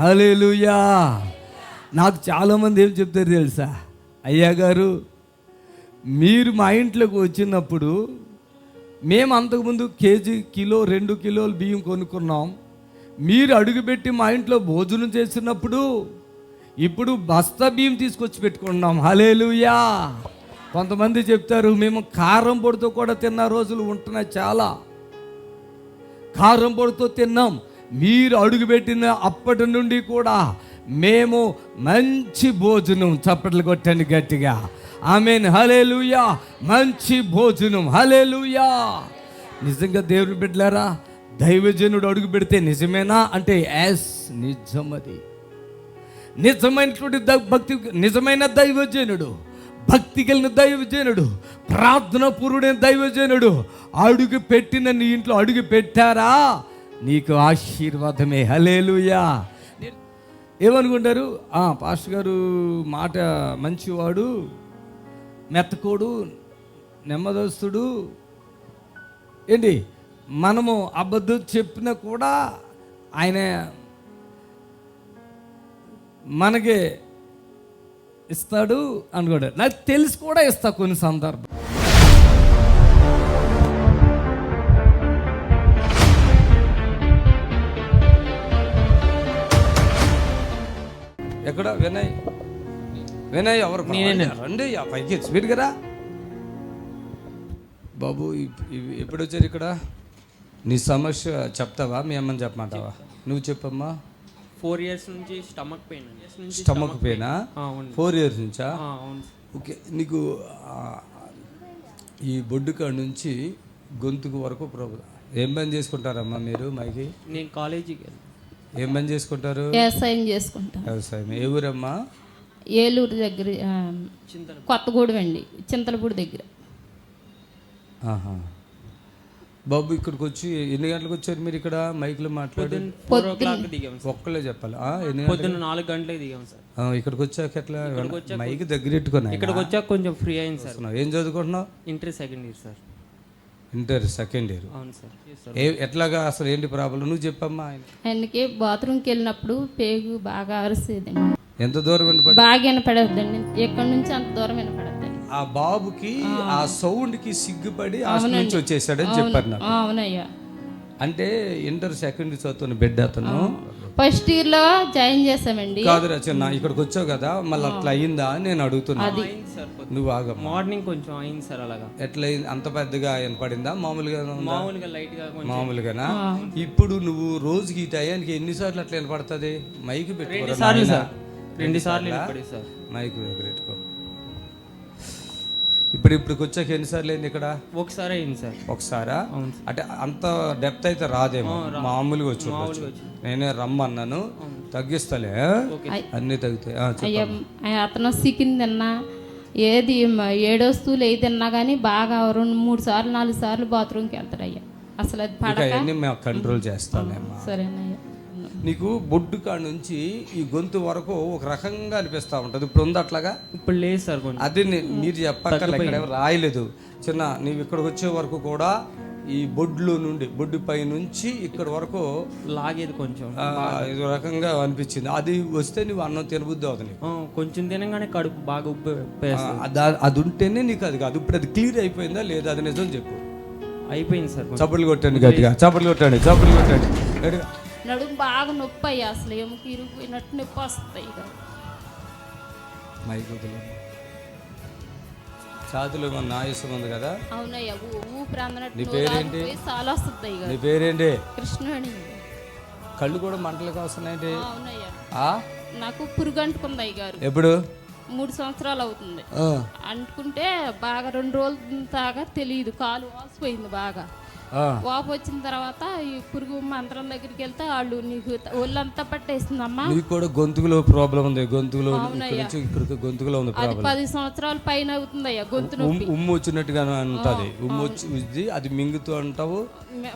హల్లెలూయా. నాకు చాలామంది ఏం చెప్తారు తెలుసా? అయ్యా గారు మీరు మా ఇంట్లోకి వచ్చినప్పుడు మేము అంతకుముందు కేజీ, కిలో, 2 కిలోలు బియ్యం కొనుక్కున్నాం. మీరు అడుగుపెట్టి మా ఇంట్లో భోజనం చేసినప్పుడు ఇప్పుడు బస్తా బియ్యం తీసుకొచ్చి పెట్టుకున్నాం. హల్లెలూయా. కొంతమంది చెప్తారు మేము కారం పొడితో కూడా తిన్న రోజులు ఉంటున్నాయి, చాలా కారం పొడితో తిన్నాం. మీరు అడుగుపెట్టిన అప్పటి నుండి కూడా మేము మంచి భోజనం, చప్పట్లు కొట్టండి గట్టిగా, ఆమేన్, హల్లెలూయా. మంచి భోజనం, హల్లెలూయా. నిజంగా దేవుని బిడ్డలారా, దైవజనుడు అడుగు పెడితే నిజమేనా అంటే యాస్, నిజం. అది నిజమైనటువంటి భక్తి, నిజమైన దైవజనుడు, భక్తి కలిగిన దైవజనుడు, ప్రార్థన పూర్వుడైన దైవజనుడు అడుగు పెట్టిన నీ ఇంట్లో అడుగు పెట్టారా, నీకు ఆశీర్వాదమే. హల్లెలూయా. ఏమనుకుంటారు? పాస్టర్ గారు మాట మంచివాడు, మెత్తకోడు, నెమ్మదస్తుడు ఏంటి, మనము అబద్ధం చెప్పినా కూడా ఆయన మనకి ఇస్తాడు అనుకోడు. నాకు తెలిసి కూడా ఇస్తా కొన్ని సందర్భం. ఎక్కడ వినయ్? వినయ్ ఎవరు? రండి పైకి స్పీడ్ కదా బాబు. ఎప్పుడు వచ్చారు ఇక్కడ? నీ సమస్య చెప్తావా, మీ అమ్మని చెప్పమంటావా? నువ్వు చెప్పమ్మా. 4 years నుంచి స్టమక్ పెయిన్. స్టమక్ పెయినా? 4 years నుంచా? ఓకే. నీకు ఈ బొడ్డు కాడ నుంచి గొంతుకు వరకు ప్రాబ్లం. ఏం పని చేసుకుంటారమ్మా మీరు? మైకి నేను కాలేజీకి. ఏం పని చేసుకుంటారు? వ్యవసాయం చేసుకుంటాం. వ్యవసాయం. ఏ ఊరమ్మా? ఏలూరు దగ్గర, కొత్తగూడెం అండి, చింతలపూడి దగ్గర. బాబు ఇక్కడికి వచ్చి ఎన్ని గంటలకు వచ్చారు మీరు? ఇక్కడ మైక్లో మాట్లాడి 4 o'clock దిగాం సార్. ఒక్కలే చెప్పాలి. పొద్దున్న 4 గంటలకు దిగాం సార్. ఇక్కడికి వచ్చాక ఎట్లా? మైక్ దగ్గర పెట్టుకున్నా. ఇక్కడికి వచ్చాక కొంచెం ఫ్రీ అయింది సార్. ఏం చదువుకుంటున్నావు? Inter second year sir. Inter second year. అవును సార్. ఎట్లాగా అసలు ఏంటి ప్రాబ్లం నువ్వు చెప్పమ్మా. ఆయనకి బాత్రూమ్కి వెళ్ళినప్పుడు పేగు బాగా అరిసేదండి. ఎంత దూరం వినపడ? బాగా వినపడద్దండి, ఎక్కడి నుంచి అంత దూరం వినపడద్దండి. ఆ బాబుకి ఆ సౌండ్ కి సిగ్గుపడి హాస్టల్ నుంచి వచ్చేసాడని చెప్పారు నాకు. అవునయ్యా. అంటే ఇంటర్ సెకండ్ చదువుతున్న బిడ్డ అతను. ఫస్ట్ ఇయర్ లో జాయిన్ చేసామండి. కాదు రచన, ఇక్కడికి వచ్చావు కదా, మళ్ళీ అట్లా అయిందా అని నేను అడుగుతున్నా. నువ్వు ఆగ. మార్నింగ్ కొంచెం అయింది సార్. అలాగా ఎట్లా అయింది? అంత పెద్దగా వినపడిందా? మామూలుగా లైట్ గా. మామూలుగానా? ఇప్పుడు నువ్వు రోజుకి ఈ టయానికి ఎన్నిసార్లు అట్లా వినపడుతుంది? మైక్ పెట్టుకో. 2 సార్లు సార్. 2 సార్లు వినపడి సార్. మైక్ పెట్టుకో. ఇప్పటికి వచ్చాక ఎన్నిసార్లు అయింది ఇక్కడ? ఒకసారి అయింది సార్. ఒకసారా? అంటే అంత డెప్త్ అయితే రాదేమో, మామూలుగా వచ్చి. నేనే రమ్మన్నాను, తగ్గిస్తలే, అన్ని తగ్గుతాయి. అయ్యా అతను సిక్కింది తిన్నా, ఏది 7 వస్తువులు ఏది తిన్నా కానీ బాగా 2, 3 సార్లు 4 సార్లు బాత్రూమ్కి వెళ్తారు అయ్యా. అసలు అది అవన్నీ మేము కంట్రోల్ చేస్తామేమో. సరేనయ్యా. నీకు బొడ్డు కాడ నుంచి ఈ గొంతు వరకు ఒక రకంగా అనిపిస్తూ ఉంటుంది. ఇప్పుడు ఉంది అట్లాగా? ఇప్పుడు లేదు సార్. అది మీరు చెప్పక్కర్లే, ఇక్కడ రాయలేదు. చిన్న నీవు ఇక్కడికి వచ్చే వరకు కూడా ఈ బొడ్లో నుండి, బొడ్డు పై నుంచి ఇక్కడ వరకు లాగేది కొంచెం ఇది రకంగా అనిపించింది. అది వస్తే నువ్వు అన్నం తినబుద్ధి అవుతుంది. కొంచెం తినగానే కడుపు బాగా అది ఉంటేనే నీకు అది కాదు. ఇప్పుడు అది క్లియర్ అయిపోయిందా లేదా? అది నిజం చెప్పు. అయిపోయింది సార్. చప్పట్లు కొట్టండి గట్టిగా, చప్పట్లు కొట్టండి, చప్పట్లు కొట్టండి గట్టిగా. నడుము బాగా నొప్పి అయ్యా, అసలు ఎముక ఇరిగిపోయినట్టు నొప్పి వస్తాయి. ఛాతులు మన ఆయుసం ఉంది కదా. అవునయ్యా, ఊపిరి అందనట్టు. నీ పేరేంటి? చాలా వస్తుంది. నీ పేరేంటి? కృష్ణవేణి. కళ్ళు కూడా మంటలుగా వస్తున్నాయండి. అవునయ్యా, నాకు పురుగు అంటుకుంది అయ్యగారు. ఎప్పుడు? 3 సంవత్సరాలు అవుతుంది. అంటుకుంటే బాగా 2 రోజుల దాకా తెలియదు, కాలు వాసిపోయింది బాగా. వాపు వచ్చిన తర్వాత ఈ పురుగు మంత్రం దగ్గరికి వెళ్తే వాళ్ళు నీకు ఒళ్ళంతా పట్టేస్తుందమ్మా. నీకు కూడా గొంతులో ప్రాబ్లం ఉంది. గొంతులో ఇక్కడికి గొంతులో ఉంది ప్రాబ్లం. 10 సంవత్సరాల పైన అవుతుందయ్యా గొంతు నొప్పి. ఉమ్ము వచ్చినట్టుగా ఉంటుంది. ఉమ్ము వచ్చి అది మింగుతూ అంటావు,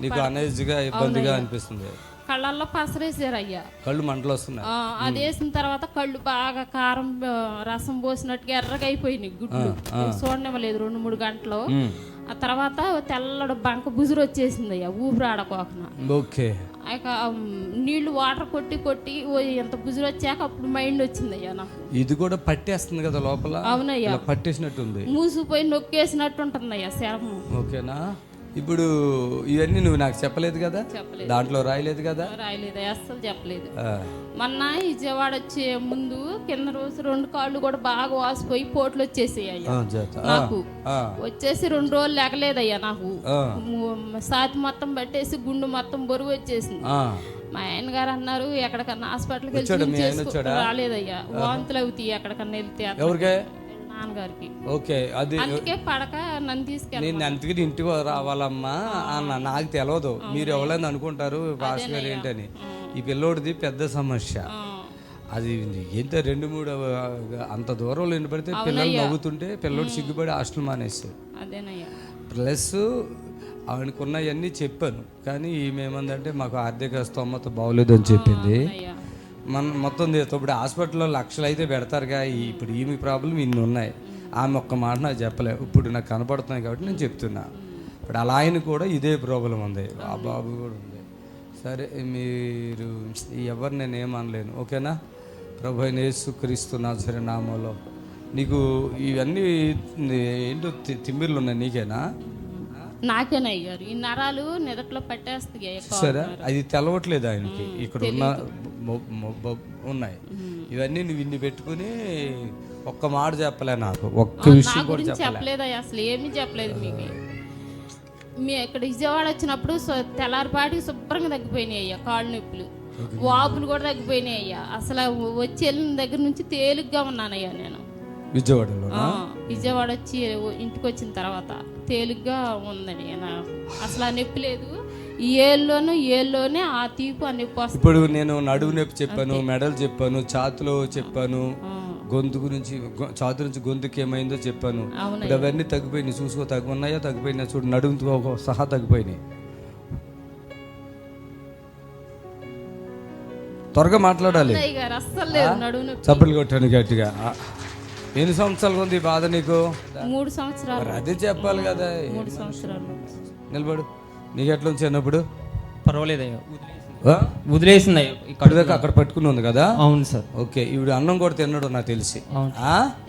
నీకు అనేజ్గా ఇబ్బందిగా అనిపిస్తుంది. కళ్ళల్లో పసరేసారు అయ్యా, కళ్ళు మంటలు వస్తున్నాయి. అది వేసిన తర్వాత కళ్ళు బాగా కారం రసం పోసినట్టుగా ఎర్రగా అయిపోయినాయి గుడ్లు. చూడనివ్వలేదు 2-3 గంటలు. ఆ తర్వాత తెల్లడు బంక బుజురు వచ్చేసింది అయ్యా, ఊపిరి ఆడకోకనా. ఓకే. ఇక నీళ్లు వాటర్ కొట్టి కొట్టి ఎంత బుజురు వచ్చాక అప్పుడు మైండ్ వచ్చింది అయ్యా నాకు. ఇది కూడా పట్టేస్తుంది కదా లోపల. అవునయ్యా, పట్టేసినట్టుంది, మూసిపోయి నొక్కేసినట్టు ఉంటుంది అయ్యా శరము. ఓకేనా? ఇప్పుడు ఇవన్నీ నువ్వు నాకు చెప్పలేదు కదా, చెప్పలేదు. దాంట్లో రాయలేదు కదా. రాయలేదు, అస్సలు చెప్పలేదు. ఆ, మొన్న విజయవాడ వచ్చే ముందు కింద రోజు 2 కాళ్ళు కూడా బాగా వాసిపోయి పోట్లు వచ్చేసాయి అయ్యా ఆ, చేత. ఆ, నాకు. ఆ, వచ్చేసి 2 రోజులు లేకలేదయ్యా నాకు. ఆ. సాతి మొత్తం పట్టేసి గుండు మొత్తం బరువు వచ్చేసింది. ఆ. మా ఆయన గారు అన్నారు ఎక్కడికన్నా హాస్పిటల్కి వచ్చాడా? మీ ఆయన వెళ్ళి వచ్చాడా? రాలేదయ్యా, వాంతులు అవుతాయి ఎక్కడికన్నా వెళ్తే. ఎవరికే? నాన్నగారికి. ఓకే, అది అందుకే పడక నన్ను తీసుకెళ్ళి. నేను అందుకని ఇంటికి రావాలమ్మా అన్న. నాకు తెలియదు, మీరు ఎవరైనా అనుకుంటారు భాస్కర్ గారు ఏంటని. ఈ పిల్లోడిది పెద్ద సమస్య అది. ఎంత 2-3 అంత దూరంలో వినపడితే పిల్లలు నవ్వుతుంటే పిల్లోడు సిగ్గుపడి హాస్టల్ మానేస్తాడు. అదేనయ్యా. ప్లస్ ఆయనకున్నవన్నీ చెప్పాను, కానీ ఈమెమందంటే మాకు ఆర్థిక స్తోమత బాగోలేదు అని చెప్పింది. అయ్యా మొత్తం ఇప్పుడు హాస్పిటల్లో లక్షలు అయితే పెడతారుగా, ఇప్పుడు ఈమె ప్రాబ్లం ఇన్ని ఉన్నాయి. ఆమె ఒక్క మాట నాకు చెప్పలేదు, ఇప్పుడు నాకు కనపడుతున్నాయి కాబట్టి నేను చెప్తున్నా. ఇప్పుడు అలా ఆయన కూడా ఇదే ప్రాబ్లం ఉంది, ఆ బాబు కూడా ఉంది. సరే మీరు ఎవరు నేను ఏమనలేను, ఓకేనా. ప్రభు అయిన యేసుక్రీస్తు నాజరేయుని నామములో నీకు ఇవన్నీ ఏంటో తిమ్మిర్లు ఉన్నాయి, నీకేనా? నాకేనయ్యారు ఈ నరాలు నిదట్లో పట్టేస్తాయి. సరే, అది తెలవట్లేదు ఆయనకి. ఇక్కడ ఉన్న ఉన్నాయి ఇవన్నీ నువ్వు ఇన్ని పెట్టుకుని ఒక్క మాట చెప్పలే నాకు, ఒక్క విషయం కూడా చెప్పలేదయ్యా, అసలు ఏమీ చెప్పలేదు మీకు. మీ ఇక్కడ విజయవాడ వచ్చినప్పుడు తెల్లారిపాటికి శుభ్రంగా తగ్గిపోయినాయి అయ్యా కాళ్ళు నొప్పులు, వాపులు కూడా తగ్గిపోయినాయి అయ్యా. అసలు వచ్చి వెళ్ళిన దగ్గర నుంచి తేలిగ్గా ఉన్నానయ్యా నేను. విజయవాడలో విజయవాడ వచ్చి ఇంటికి వచ్చిన తర్వాత తేలిగ్గా ఉందని అసలు ఆ నొప్పి లేదు. ఈ ఏళ్ళలోనే ఆ తీపు ఆ నొప్పి వస్తుంది. ఇప్పుడు నేను నడువు నొప్పి చెప్పాను, మెడలు చెప్పాను, ఛాతిలో చెప్పాను, గొంతు గురించి ఛాతి నుంచి గొంతుకి ఏమైందో చెప్పాను. ఇప్పుడు అవన్నీ తగ్గిపోయినాయి, చూసుకో. ఉన్నాయా? తగ్గిపోయినాయి చూడు, నడుముతో సహా తగ్గిపోయినాయి. త్వరగా మాట్లాడాలి. అస్సలు లేదు నడువు నొప్పి. చప్పట్లు కొట్టాను గట్టిగా. ఎన్ని సంవత్సరాలు ఉంది బాధ నీకు? 3 సంవత్సరాలు. అదే చెప్పాలి కదా. 3 సంవత్సరాలు. నిలబడు. నీకు ఎట్లా చిన్నప్పుడు? పర్వాలేదయ్యా, వదిలేసింది అయ్యా. ఇక్కడ దాకా అక్కడ పట్టుకుని ఉంది కదా. అవును సార్. ఓకే, ఇప్పుడు అన్నం కూడా తిన్నాడు నాకు తెలిసి.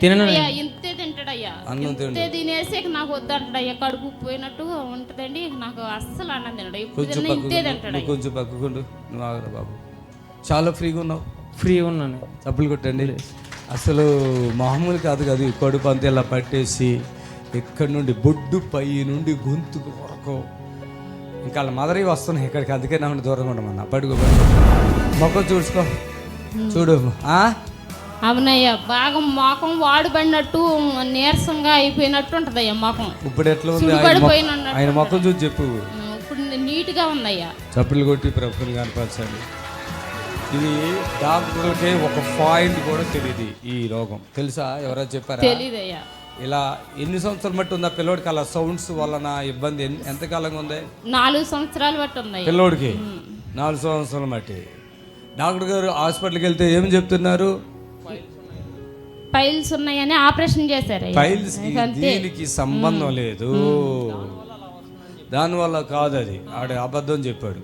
తినయ్యా, ఇంతే తింటాడయ్యా. అన్నం ఇంతే తినేసి నాకు వద్దంటాడయ్యా, కడుపు పోయినట్టు ఉంటదండి నాకు. అస్సలు అన్నం తినడు, ఇప్పుడు తిన్నా ఇంతే తింటాడు. కొంచెం పక్కకుండు, నువ్వు ఆగరా బాబు. చాలా ఫ్రీగా ఉన్నావు. ఫ్రీగా ఉన్నాను. చప్పులు కొట్టండి. అసలు మామూలు కాదు కదా, ఈ కడుపు అంతా ఇలా పట్టేసి ఇక్కడ నుండి బొడ్డు పై నుండి గొంతుకు వరకు ఇంకా వాళ్ళ మదరి వస్తున్నాయి ఇక్కడికి. అందుకే నా దూరంగా ఉండమన్నా. పడుకో మొక్క చూసుకో, చూడు. అవునయ్యా, బాగా మొఖం వాడుబడినట్టు నీరసంగా అయిపోయినట్టు ఉంటదయ్యా మొఖం. ఇప్పుడు ఎట్లా ఉంది ఆయన మొఖం చూసి చెప్పు. ఇప్పుడు నీట్గా ఉందయ్యా. చప్పులు కొట్టి ప్రభుత్వం కనపరచండి. ఇది డాక్టర్లకే ఒక పాయింట్ కూడా తెలియదు ఈ రోగం, తెలుసా? ఎవరైనా చెప్పారా? తెలీదయ్యా. ఇలా ఎన్ని సంవత్సరాలు బట్టి ఉందా పిల్లోడికి అలా సౌండ్స్ వలన ఇబ్బంది? ఎంతకాలంగా ఉంది? 4 సంవత్సరాలు బట్టి ఉంది పిల్లోడికి. 4 సంవత్సరాలు బట్టి డాక్టర్ గారు హాస్పిటల్కి వెళ్తే ఏం చెప్తున్నారు? పైల్స్ ఉన్నాయని ఆపరేషన్ చేశారు. పైల్స్ దీనికి సంబంధం లేదు, దానివల్ల కాదు, అది ఆడ అబద్ధం చెప్పాడు.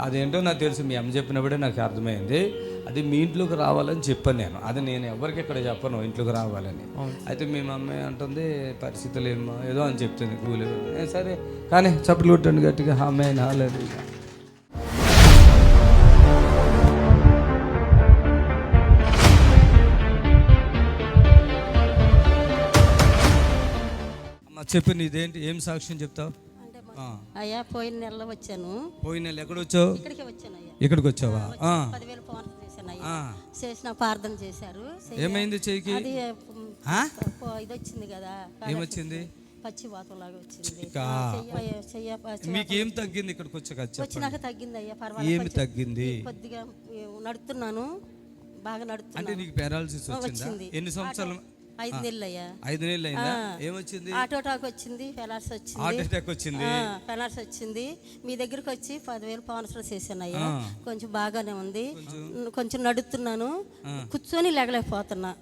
అదేంటో నాకు తెలుసు, మీ అమ్మ చెప్పినప్పుడే నాకు అర్థమైంది. అది మీ ఇంట్లోకి రావాలని చెప్పాను నేను. అది నేను ఎవరికి ఇక్కడ చెప్పను ఇంట్లోకి రావాలని. అయితే మీ మమ్మీ అంటుంది పరిస్థితులు ఏమో ఏదో అని చెప్తుంది, కూలి. సరే కానీ చప్పట్లు కొట్టండి గట్టిగా. అమ్మాయి నాలేదు. అమ్మ చెప్పు, నీదేంటి? ఏం సాక్ష్యం చెప్తావు? అయ్యా పోయిన నెలలో వచ్చాను. పోయిన నెల ఎక్కడ వచ్చావు? ఇక్కడికి వచ్చాను అయ్యా. ఇక్కడికి వచ్చావా? 10,000 ఫోన్ చేశాను అయ్యా. చేసిన ప్రార్థన చేశారు. ఏమైంది చెయ్యికి? అది ఇది వచ్చింది కదా. ఏమొచ్చింది? పచ్చి వాతం లాగా వచ్చింది. మీకు ఏం తగ్గింది ఇక్కడికి వచ్చాక? వచ్చినాక తగ్గింది అయ్యా, పర్వాలేదు. ఏమి తగ్గింది? కొద్దిగా నడుతున్నాను, బాగా నడుతున్నాను. అంటే నీకు పారాలసిస్ వచ్చింది? ఎన్ని సంవత్సరాలు? 5 నెలలు అయ్యా. 5 నెలలు అయిందా? ఏమొచ్చింది? హార్ట్ అటాక్ వచ్చింది, ఫెలార్స్ వచ్చింది. హార్ట్ అటాక్ వచ్చింది, ఫెలార్స్ వచ్చింది. మీ దగ్గరకు వచ్చి 10,000 పౌన్స్లు చేశాను అయ్యా. కొంచెం బాగానే ఉంది, కొంచెం నడుస్తున్నాను, కూర్చొని లేగలేకపోతున్నా.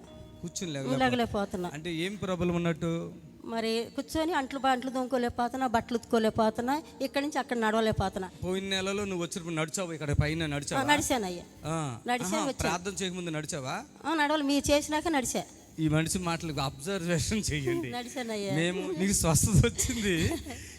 లేగలేకపోతున్నా అంటే ఏం ప్రాబ్లం ఉన్నట్టు? మరి కూర్చొని అంట్లు దొంగలేకపోతున్నా, బట్టలు ఉతుకోలేకపోతున్నా, ఇక్కడి నుంచి అక్కడ నడవలేకపోతున్నా. పోయిన నెలలో నువ్వు వచ్చినప్పుడు నడిచావు, ఇక్కడ పైన నడిచావా? నడిచాను అయ్యా, నడిచాను. ప్రార్థన చేయకముందు నడిచావా? నడవాలి, మీరు చేసినాక నడిచా. ఈ మనిషి మాటలకు అబ్జర్వేషన్ చెయ్యండి. మేము నీకు స్వస్థత వచ్చింది,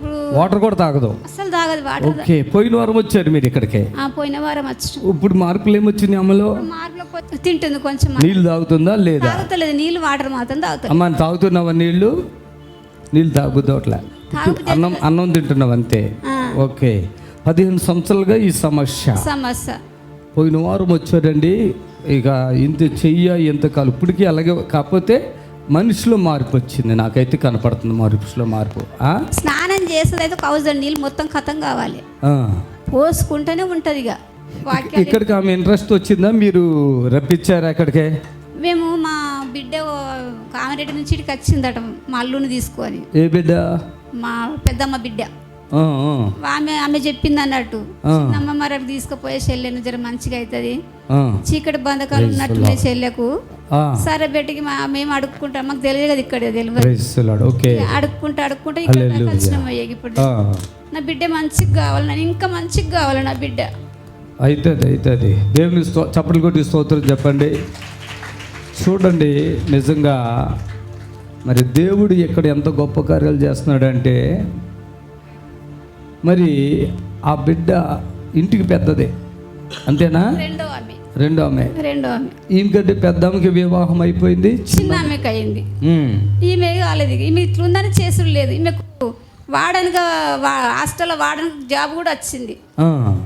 ఇప్పుడు వాటర్ కూడా తాగదు. అసలు తాగదు వాటర్. ఓకే, పోయిన వారం వచ్చారు మీరు ఇక్కడికి. పోయిన వారం వచ్చి ఇప్పుడు మార్పులు ఏమొచ్చినాయి అమ్మలో? మార్పులో తింటుంది కొంచెం. నీళ్ళు తాగుతుందా లేదా? తాగుతలేదు, నీళ్ళు వాటర్ మాత్రం తాగుతుంది. అమ్మ తాగుతున్నావా నీళ్ళు? నీళ్ళు తాగుద్దు అట్లా. అన్నం తింటున్నావు అంతే. ఓకే, 15 సంవత్సరాలుగా ఈ సమస్య. పోయిన వారం వచ్చారండి, ఇక ఇంత చెయ్య ఎంత కాలు ఇప్పటికీ అలాగే. కాకపోతే మనిషిలో మార్పు వచ్చింది, నాకైతే కనపడుతుంది మనిషిలో మార్పు. స్నానం చేసేది అయితే కౌజండి నీళ్ళు మొత్తం ఖతం కావాలి, పోసుకుంటూనే ఉంటుంది. ఇక ఇక్కడికి ఆమె ఇంట్రెస్ట్ వచ్చిందా? మీరు రప్పించారా అక్కడికే? మేము మా బిడ్డ కామరెడ్డి నుంచి ఇక్కడికి వచ్చిందట మా అల్లుని తీసుకొని. ఏ బిడ్డ? మా పెద్దమ్మ బిడ్డ. ఆమె చెప్పింది అన్నట్టు, అమ్మ మరి తీసుకుపోయే చెల్లెను జర మంచిగా అవుతుంది, చీకటి బంధకాలు ఉన్నట్టు చెల్లెకు. సరే బెట్టికి మేము అడుక్కుంటాం, మాకు తెలియదు కదా ఇక్కడ తెలియదు. అడుక్కుంటా ఇక్కడ వచ్చినాం. ఇప్పుడు నా బిడ్డ మంచిగా కావాలి, నేను ఇంకా మంచిగా కావాలి నా బిడ్డ. అవుతుంది. దేవుని చప్పట్లు కొట్టి స్తోత్రం చెప్పండి. చూడండి, నిజంగా మరి దేవుడు ఇక్కడ ఎంత గొప్ప కార్యాలు చేస్తున్నాడంటే, మరి ఆ బిడ్డ ఇంటికి పెద్దదే అంతేనా? రెండో ఆమె. ఈమెకంటే పెద్ద ఆమెకి వివాహం అయిపోయింది, చిన్న ఆమెకి అయింది. ఈమె కాలేదు, ఈమె ఇట్లుందని చేసుడు లేదు. ఈమెకు వాడనుగా హాస్టల్లో వాడడానికి జాబ్ కూడా వచ్చింది,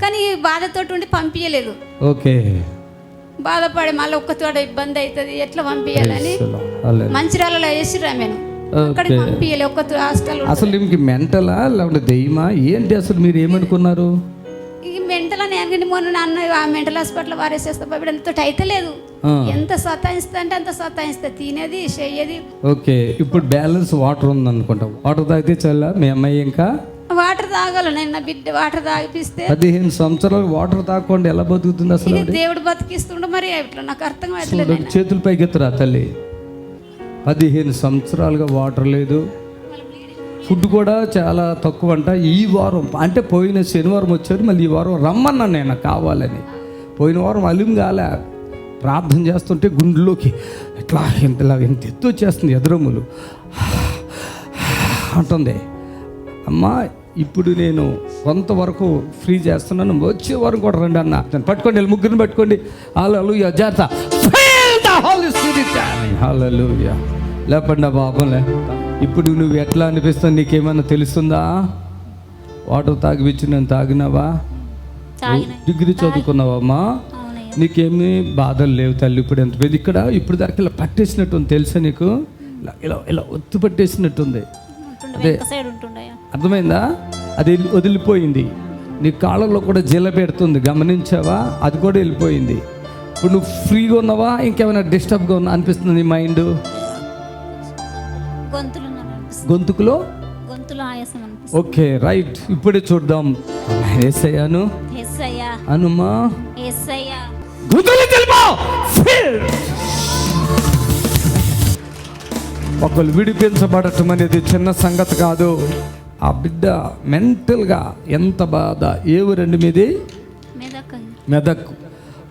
కానీ బాధతో ఉండి పంపించలేదు. ఓకే, బాధపడి మళ్ళీ ఒక్కతోడ ఇబ్బంది అవుతుంది, ఎట్లా పంపించాలని మంచిర్యాలలో వేసిర్రు ఆమెను. అక్కడికి పంపించలే ఒక్క హాస్టల్. అసలు ఈమెకి మెంటలా లేకపోతే దెయ్యమా ఏంటి? అసలు మీరు ఏమనుకున్నారు? ఈ మెంటల్ అని మొన్న అన్న ఆ మెంటల్ హాస్పిటల్ వారేసేస్తా బాబు అంత అయితే లేదు. ఎంత సతాయిస్తా అంటే అంత సతాయిస్తా, తినేది చెయ్యేది. ఓకే, ఇప్పుడు బ్యాలెన్స్ వాటర్ ఉంది అనుకుంటా. వాటర్ తాగితే చాలా మీ అమ్మాయి ఇంకా వాటర్ తాగాలి. నేను నా బిడ్డ వాటర్ తాగిపిస్తే 15 సంవత్సరాలు వాటర్ తాగకుండా ఎలా బతుకుతుంది అసలు? దేవుడు బతికిస్తుండే మరి ఇట్లా నాకు అర్థం అవుతలేదు. చేతులు పైకెత్తురా తల్లి. 15 సంవత్సరాలుగా వాటర్ లేదు, ఫుడ్ కూడా చాలా తక్కువ అంట. ఈ వారం అంటే పోయిన శనివారం వచ్చారు, మళ్ళీ ఈ వారం రమ్మన్నా నేను కావాలని. పోయిన వారం అలిం కాలే, ప్రార్థన చేస్తుంటే గుండెలోకి ఇట్లా ఎంత ఎత్తు వచ్చేస్తుంది, ఎదురమ్ములు అంటుంది. అమ్మా ఇప్పుడు నేను కొంతవరకు ఫ్రీ చేస్తున్నాను, వచ్చే వారం కూడా రండి అన్న. పట్టుకోండి, ముగ్గురిని పట్టుకోండి. హల్లెలూయా, జాగ్రత్త. హల్లెలూయా. లేపండి బాబులే. ఇప్పుడు నువ్వు ఎట్లా అనిపిస్తుంది, నీకేమైనా తెలుస్తుందా? వాటర్ తాగిపిచ్చి నేను తాగినావా? డిగ్రీ చదువుకున్నావమ్మా, నీకేమీ బాధలు లేవు తల్లి. ఇప్పుడు ఎంత పెద్ద ఇక్కడ ఇప్పుడు దాకా ఇలా పట్టేసినట్టుంది తెలుసా నీకు? ఇలా ఇలా ఇలా ఒత్తు పట్టేసినట్టుంది. అదే అర్థమైందా? అది వదిలిపోయింది. నీ కాళ్ళలో కూడా జిల్ల పెడుతుంది, గమనించావా? అది కూడా వెళ్ళిపోయింది. ఇప్పుడు నువ్వు ఫ్రీగా ఉన్నావా? ఇంకేమైనా డిస్టర్బ్గా ఉన్నా అనిపిస్తుంది నీ మైండ్? గొంతుకులో okay, right. ఇప్పుడే చూద్దాం. యేసయ్యాను అనుమా ఒకళ్ళు విడిపించబడటం అనేది చిన్న సంగతి కాదు. ఆ బిడ్డ మెంటల్గా ఎంత బాధ. ఏ ఊరండి మీది? మెదక్.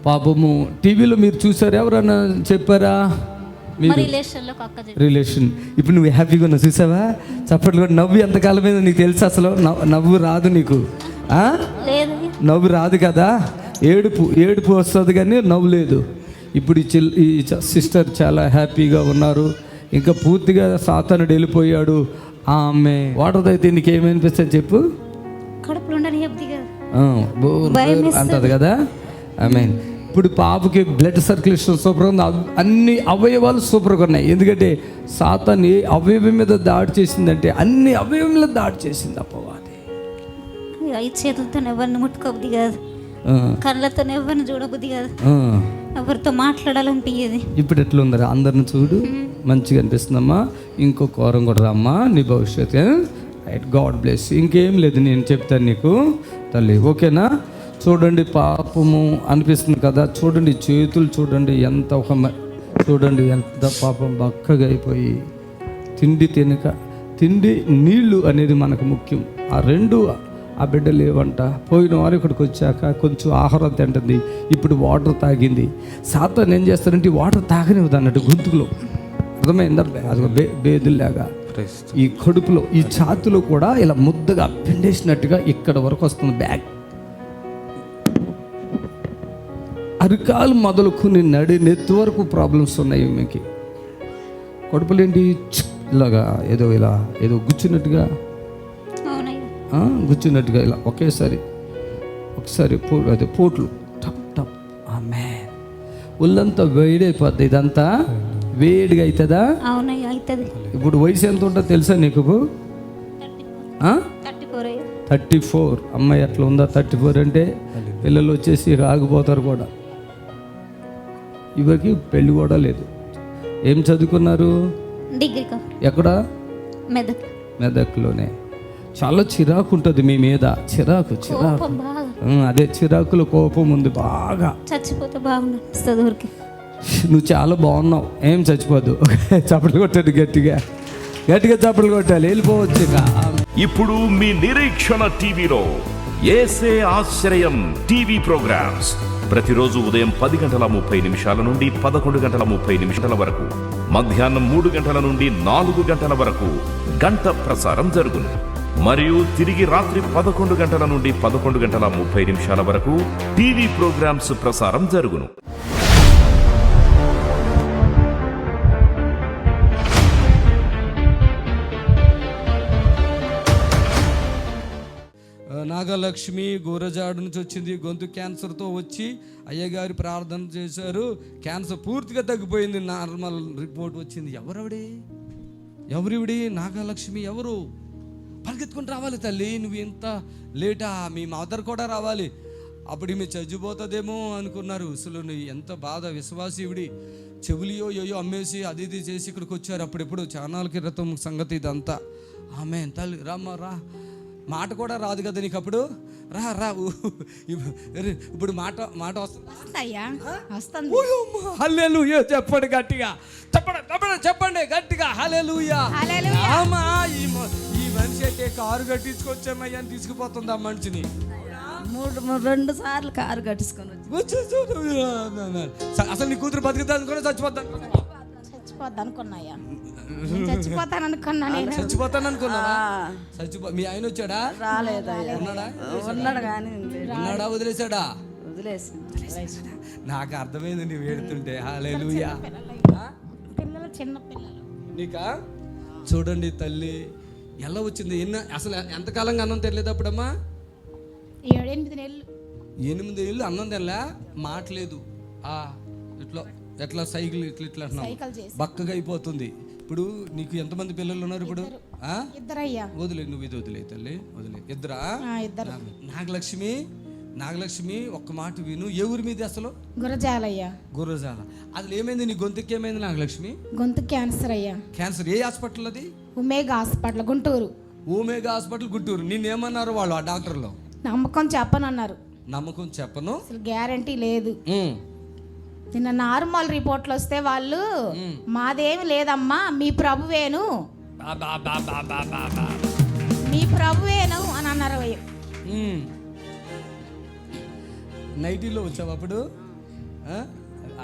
పాపము టీవీలో మీరు చూసారు, ఎవరన్నా చెప్పారా? రిలేషన్. ఇప్పుడు నువ్వు హ్యాపీగా ఉన్నావు చూసావా? చప్పట్లు కూడా. నవ్వు ఎంతకాలమైందో నీకు తెలుసు? అసలు నవ్వు రాదు నీకు, నవ్వు రాదు కదా. ఏడుపు వస్తుంది కానీ నవ్వు లేదు. ఇప్పుడు ఈ సిస్టర్ చాలా హ్యాపీగా ఉన్నారు. ఇంకా పూర్తిగా సాతానుడు వెళ్ళిపోయాడు. ఆమె వాటర్ అయితే నీకేమనిపిస్తుంది చెప్పు? అంటది కదా. ఆమె ఇప్పుడు పాపకి బ్లడ్ సర్క్యులేషన్ సూపర్గా ఉంది, అన్ని అవయవాలు సూపర్గా ఉన్నాయి. ఎందుకంటే సాతాను ఏ అవయవం మీద దాడి చేసిందంటే అన్ని అవయవం మీద దాడి చేసింది అపవాది. చేతులతో ఎవరిని ముట్టుకోబుద్ది కాదు, కళ్ళతో ఎవరిని చూడబుద్ది కాదు, ఎవరితో మాట్లాడాలనిపించేది. ఇప్పుడు ఎట్లా ఉందరా? అందరిని చూడు, మంచిగా అనిపిస్తుందమ్మా. ఇంకో కోరం కూడా రామ్మా, నీ భవిష్యత్తు. Right, God bless. ఇంకేం లేదు, నేను చెప్తాను నీకు తల్లి, ఓకేనా? చూడండి, పాపము అనిపిస్తుంది కదా. చూడండి చేతులు, చూడండి ఎంత చూడండి ఎంత పాపం బక్కగా అయిపోయి, తిండి నీళ్ళు అనేది మనకు ముఖ్యం. ఆ రెండు ఆ బిడ్డ లేవంట. పోయిన వారు ఇక్కడికి వచ్చాక కొంచెం ఆహారం తింటుంది, ఇప్పుడు వాటర్ తాగింది. సాతాను ఏం చేస్తారంటే వాటర్ తాగనివ్వదు అన్నట్టు గొంతుకులో, అర్థమైందా? అది బేదుల్లాగా ఈ కడుపులో ఈ ఛాతులో కూడా ఇలా ముద్దగా పిండేసినట్టుగా ఇక్కడ వరకు వస్తుంది బ్యాగ్. అరికాలు మొదలుకొని నడి నెత్తి వరకు ప్రాబ్లమ్స్ ఉన్నాయి మీకు. కడుపులు ఏంటి ఇలాగా ఏదో గుచ్చినట్టుగా గుచ్చినట్టుగా ఇలా ఒకసారి అదే పోట్లు టప్ టప్. ఆమె ఒళ్ళంతా వేడైపోద్ది, ఇదంతా వేడిగా అవుతుందా? అవునయ్య అవుతుంది. ఇప్పుడు వయసు ఎంత ఉంటుందో తెలుసా నీకు? 34. అమ్మాయి అట్లా ఉందా? 34 అంటే పిల్లలు వచ్చేసి ఆగిపోతారు కూడా. ఇవరికి పెళ్ళి కూడా లేదు. ఏం చదువుకున్నారు? డిగ్రీ. ఎక్కడ? మెదక్లోనే. చాలా చిరాకు ఉంటుంది మీ మీద. చిరాకు అదే చిరాకులో కోపం ఉంది బాగా. చచ్చిపోతే బాగుంది ఊరికి. నువ్వు చాలా బాగున్నావు, ఏం చచ్చిపోద్దు. చప్పట్లు కొట్టాడు, గట్టిగా చప్పట్లు కొట్టాలి, వెళ్ళిపోవచ్చు ఇక. ఇప్పుడు మీ నిరీక్షణ టీవీలో యేసే ఆశ్రయం టీవీ ప్రోగ్రామ్స్ ప్రతిరోజు ఉదయం 10:30 నుండి 11:30 వరకు, మధ్యాహ్నం 3 గంటల నుండి 4 గంటల వరకు గంట ప్రసారం జరుగును. మరియు తిరిగి రాత్రి 11 గంటల నుండి 11:30 వరకు టీవీ ప్రోగ్రామ్స్ ప్రసారం జరుగును. నాగలక్ష్మి గోరజాడు నుంచి వచ్చింది. గొంతు క్యాన్సర్తో వచ్చి అయ్యగారి ప్రార్థన చేశారు. క్యాన్సర్ పూర్తిగా తగ్గిపోయింది, నార్మల్ రిపోర్ట్ వచ్చింది. ఎవరివిడి నాగలక్ష్మి? ఎవరు? పరిగెత్తుకుని రావాలి తల్లి, నువ్వు ఇంత లేటా? మీ మదర్ కూడా రావాలి. అప్పుడు ఈమె చచ్చిపోతుందేమో అనుకున్నారు. అసలు ఎంత బాధ. విశ్వాసీవిడి చెవులియో ఏయో అమ్మేసి అది ఇది చేసి ఇక్కడికి వచ్చారు. అప్పుడెప్పుడు చానాల క్రితం సంగతి ఇదంతా. ఆమె తల్లి రామ్మ రా, మాట కూడా రాదు కదా నీకు అప్పుడు. రా ఇప్పుడు మాట వస్తుంది. హల్లెలూయా చెప్పండి గట్టిగా, చెప్పండి గట్టిగా హల్లెలూయా. ఈ మనిషి అయితే కారు కట్టించుకొచ్చామయ్యా అని తీసుకుపోతుంది ఆ మనిషిని. 2 సార్లు కారు కట్టించుకొని అసలు నీ కూతురు బతుకుతా అనుకున్నా చచ్చిపోతాను చచ్చిపోతాను అనుకున్నా. మీ ఆయన వచ్చాడా? రాలేదా? ఉన్నాడు కానీ ఉన్నాడా? వదిలేసాడా? వదిలేసి నాకు అర్థమైంది నీ వేడుతుంటే. హల్లెలూయా. పిల్లలు చిన్న పిల్లలు నీకా? చూడండి తల్లి ఎలా వచ్చింది. అసలు ఎంతకాలంగా అన్నం తినలేదు అప్పుడమ్మా? 8 నెలలు. 8 ఏళ్ళు అన్నం తినలే, మాట్లేదు. ఎట్లా సైకిల్ ఇట్లా బక్కగా అయిపోతుంది. ఇప్పుడు నీకు ఎంతమంది పిల్లలు ఉన్నారు ఇప్పుడు? 2 వదిలే, నువ్వు ఇది వదిలే తల్లి, వదిలే. 2. నాగలక్ష్మి ఒక్క మాట విను. ఏ ఊరి మీద అసలు? గురజాల. అసలు ఏమైంది నీ గొంతుకి? ఏమైంది నాగలక్ష్మి? గొంతు క్యాన్సర్ అయ్యా. క్యాన్సర్? ఏ హాస్పిటల్ అది? Omega hospital Guntur. Omega hospital Guntur. నిన్నేమన్నారు వాళ్ళు ఆ డాక్టర్లు? నమ్మకం చెప్పనన్నారు. నమ్మకం చెప్పను, అసలు గ్యారంటీ లేదు. నిన్న నార్మల్ రిపోర్ట్లు వస్తే వాళ్ళు మాదేమి లేదమ్మా, మీ ప్రభువేను అని అన్నారు. నైటీలో వచ్చావు అప్పుడు?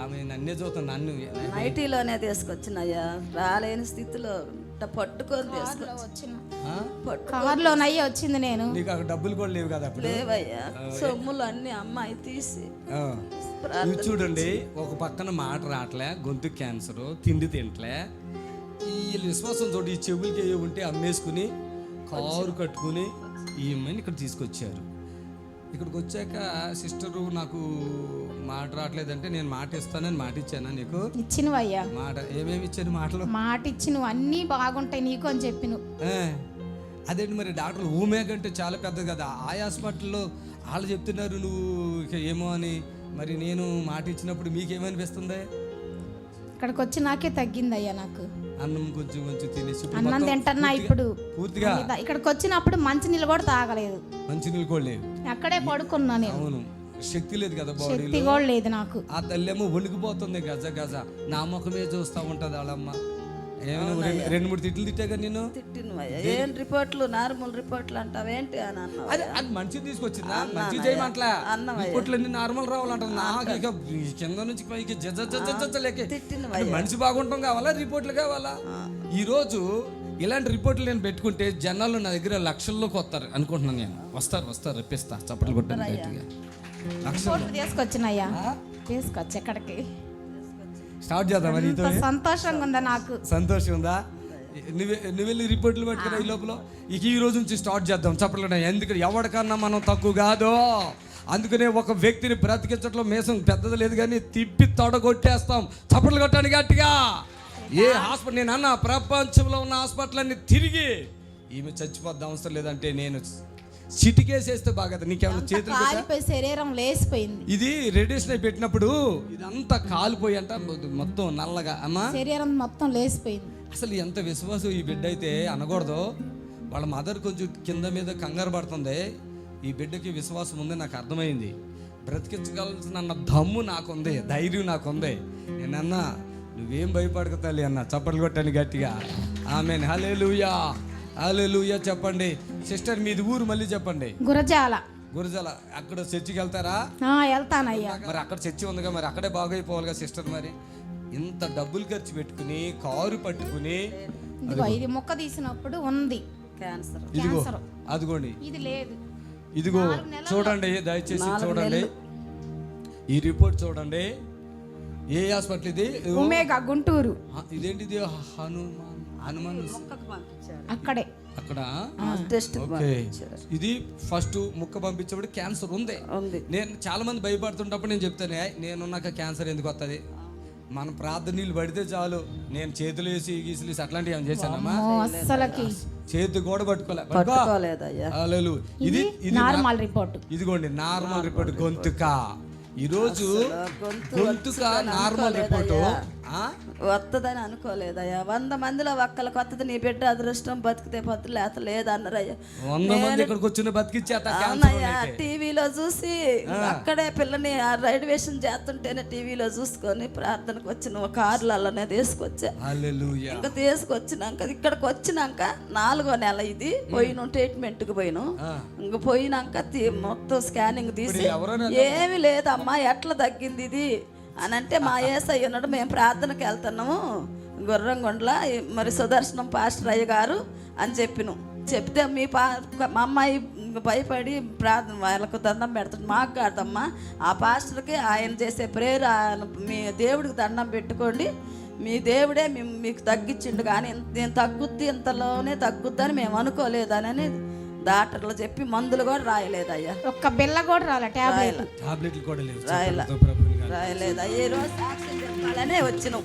ఆమె నన్నే చూస్తాను. నన్ను నైటీలోనే తీసుకొచ్చినయ్యా, రాలేని స్థితిలో పట్టుకొని తీసుకొచ్చిన కార్లోనయ్యా వచ్చింది. నేను నీకు అక్కడ డబ్బులు కూడా లేవు కదా అప్పుడు? లేవయ్యా, సొమ్ములు అన్ని అమ్మాయి తీసి. చూడండి, ఒక పక్కన మాట రావట్లే, గొంతు క్యాన్సర్, తిండి తింటలే. ఈ విశ్వాసం చూడు, ఈ చెవులకి ఏ ఉంటే అమ్మేసుకుని కారు కట్టుకుని ఈ అమ్మాయిని ఇక్కడ తీసుకొచ్చారు. ఇక్కడికి వచ్చాక సిస్టరు నాకు మాట రావట్లేదంటే నేను మాట ఇస్తానని మాట ఇచ్చానా నీకు? ఇచ్చినవయ్యా మాట. ఏమేమి ఇచ్చాను మాటలు? మాట ఇచ్చి నువ్వు అన్నీ బాగుంటాయి నీకు అని చెప్పి. అదేంటి మరి డాక్టర్లు ఊమే కంటే చాలా పెద్దది కదా. ఆ హాస్పిటల్లో వాళ్ళు చెప్తున్నారు నువ్వు ఇక ఏమో అని. మరి నేను మాట ఇచ్చినప్పుడు మీకేమనిపిస్తుంది? ఇక్కడికి వచ్చి నాకే తగ్గిందయ్యా. నాకు అన్నం కొంచెం తినేసి అన్నం తింటున్నా ఇప్పుడు పూర్తిగా. ఇక్కడికి వచ్చినప్పుడు మంచినీళ్ళు కూడా తాగలేదు, మంచినీళ్ళు కూడా లేవు, అక్కడే పడుకున్నా నేను. అవును, శక్తి లేదు కదా శక్తి బాడీలో. కూడా లేదు నాకు. ఆ తల్లేమో వణికిపోతుంది గజ గజ. నా ముఖమే చూస్తా ఉంటది వాళ్ళమ్మ. ఏమైనా 2-3 తిట్లు తిట్టాగా నేను? తిట్టినవయ్యా. ఏం రిపోర్ట్లు? నార్మల్ రిపోర్ట్లు అంటావేంటి అని అన్నా. అది మంచిది తీసుకొచ్చిందా? మంచి చేయమంటలా, రిపోర్ట్లు అన్ని నార్మల్ రావాలంటారు. నాకు ఇక కింద నుంచి పైకి జజ్జ లేకే. మనిషి బాగుంటాం కావాలా, రిపోర్ట్లు కావాలా? ఈరోజు ఇలాంటి రిపోర్ట్లు నేను పెట్టుకుంటే జనాలు నా దగ్గర లక్షల్లోకి వస్తారు అనుకుంటున్నాను నేను. వస్తారు రెప్పిస్తా చప్పట్లు కొట్టాను గట్టిగా. రిపోర్ట్లు తీసుకొచ్చినయ్యా, తీసుకొచ్చి ఎక్కడికి స్టార్ట్ చేద్దామని నీతో. సంతోషంగా ఉందా నాకు? సంతోషం ఉందా? నువ్వు వెళ్ళి రిపోర్ట్లు పెట్టుకున్నా ఈ లోపల. ఇక ఈ రోజు నుంచి స్టార్ట్ చేద్దాం చప్పట్లు. ఎందుకంటే ఎవరికన్నా మనం తక్కువ కాదు. అందుకనే ఒక వ్యక్తిని బ్రతికించట్లో మేసం పెద్దది లేదు కానీ తిప్పి తొడగొట్టేస్తాం. చప్పట్లు కొట్టాను గట్టిగా. ఏ హాస్పిటల్ నేను అన్న ప్రపంచంలో ఉన్న హాస్పిటల్ అన్ని తిరిగి ఈమె చచ్చిపోద్ది అవసరం లేదంటే నేను చిటికేసేస్తే బాగా. నీకేమైనా చేతులు కాలిపోయి శరీరం లేసిపోయింది. ఇది రేడియేషన్ అయి పెట్టినప్పుడు ఇదంతా కాలిపోయి అంట మొత్తం నల్లగా అమ్మా శరీరం మొత్తం లేసిపోయింది. అసలు ఎంత విశ్వాసం ఈ బిడ్డ అయితే అనకూడదు. వాళ్ళ మదర్ కొంచెం కింద మీద కంగారు పడుతుంది. ఈ బిడ్డకి విశ్వాసం ఉంది, నాకు అర్థమైంది. బ్రతికించగలసిన దమ్ము నాకుంది, ధైర్యం నాకుంది. నేనన్నా నువ్వేం భయపడక తల్లి అన్న. చప్పట్లు కొట్టాను గట్టిగా. ఆమేన్. హల్లెలూయా, హల్లెలూయా చెప్పండి. సిస్టర్ మీది ఊరు మళ్ళీ చెప్పండి. గురజాల. అక్కడ చర్చికి వెళ్తారా? వెళ్తానయ్యా. మరి అక్కడ చర్చి ఉందిగా, మరి అక్కడే బాగైపోవాలిగా సిస్టర్. మరి ఇంత డబ్బులు ఖర్చు పెట్టుకుని కారు పట్టుకుని ఇది మొక్క తీసినప్పుడు ఉంది క్యాన్సర్. ఇదిగో అదిగోండి, ఇది లేదు. ఇదిగో చూడండి, దయచేసి చూడండి ఈ రిపోర్ట్ చూడండి. ఏ హాస్పిటల్ ఇది? ఒమేగా గుంటూరు. ఇదేంటిది? హనుమాన్ అక్కడే అక్కడ. ఓకే, ఇది ఫస్ట్ ముక్క పంపించేప్పుడు క్యాన్సర్ ఉంది. నేను చాలా మంది భయపడుతుంటప్పుడు నేను చెప్తాను, నేనున్నాక క్యాన్సర్ ఎందుకు వస్తుంది? మనం ప్రార్థన నీళ్ళు పడితే చాలు. నేను చేతులు వేసి గీసులు వేసి అట్లాంటివి ఏమైనా చేశానమ్మా? చేతి కూడా పట్టుకోలేదు. ఇది నార్మల్ రిపోర్ట్. ఇదిగోండి నార్మల్ రిపోర్ట్. గొంతుక ఈరోజు గొంతుక నార్మల్ రిపోర్టు వస్తుందని అనుకోలేదయ్యా. 100 మందిలో ఒక్కరికి వస్తుంది. నీ బిడ్డ అదృష్టం బతికితే పొద్దు లేత లేదన్నారయ్యా. 100 మంది ఇక్కడికి వచ్చిన బతికిచ్చేట. అవునయ్యా, టీవీలో చూసి అక్కడే పిల్లని రైల్వేషన్ చేస్తుంటేనే టీవీలో చూసుకొని ప్రార్థనకు వచ్చిన కార్లలోనే తీసుకొచ్చా. ఇంకా తీసుకొచ్చినాక ఇక్కడికి వచ్చినాక 4వ నెల ఇది పోయిన ట్రీట్మెంట్కి పోయిను. ఇంక పోయినాక మొత్తం స్కానింగ్ తీసి ఏమి లేదమ్మా ఎట్లా తగ్గింది ఇది అని అంటే, మా యేసయ్య ఉన్నాడు, మేము ప్రార్థనకి వెళ్తున్నాము గుర్రంగొండల, మరి సుదర్శనం పాస్టర్ అయ్య గారు అని చెప్తే మా అమ్మాయి భయపడి ప్రార్థన వాళ్ళకు దండం పెడుతుంది. మాకు కాదమ్మా, ఆ పాస్టర్కి ఆయన చేసే ప్రేయర్ మీ దేవుడికి దండం పెట్టుకోండి, మీ దేవుడే మీకు తగ్గించిండు, కానీ నేను తగ్గుద్ది ఇంతలోనే తగ్గుద్దని మేము అనుకోలేదని డాక్టర్లు చెప్పి మందులు కూడా రాయలేదయ్యా. ఒక్క బిల్ల కూడా రాలే, టాబ్లెట్లు కూడా రాయలేదా. ఈ రోజు సాక్ష్యం చెప్పాలనే వచ్చినాం.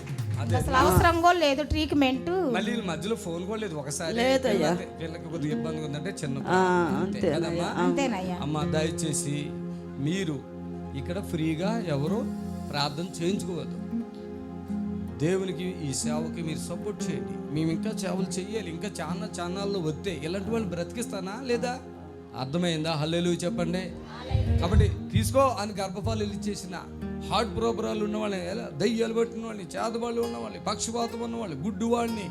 అసలు అవసరం కూడా లేదు ట్రీట్మెంట్. మళ్ళీ మధ్యలో ఫోన్ కూడా లేదు. ఒకసారి వీళ్ళకి కొద్దిగా ఇబ్బందిగా ఉందంటే చిన్న అంతేనయ్యా. అమ్మ దయచేసి మీరు ఇక్కడ ఫ్రీగా ఎవరు ప్రార్థన చేయించుకోవద్దు. దేవునికి ఈ సేవకి మీరు సపోర్ట్ చేయండి. మేము ఇంకా సేవలు చెయ్యాలి. ఇంకా చాలా ఛానల్లో వస్తే ఇలాంటి వాళ్ళు బ్రతికిస్తానా లేదా? అర్థమైందా? హల్లెలూయా చెప్పండి. కాబట్టి తీసుకో అని గర్భఫలాలు ఇచ్చేసిన హార్ట్ ప్రోగ్రాలు ఉన్న వాళ్ళని, దయ్యాలు పట్టిన వాళ్ళని, చేతబాళ్ళు ఉన్న వాళ్ళని, పక్షపాతం ఉన్న వాళ్ళని, గుడ్డు వాళ్ళని,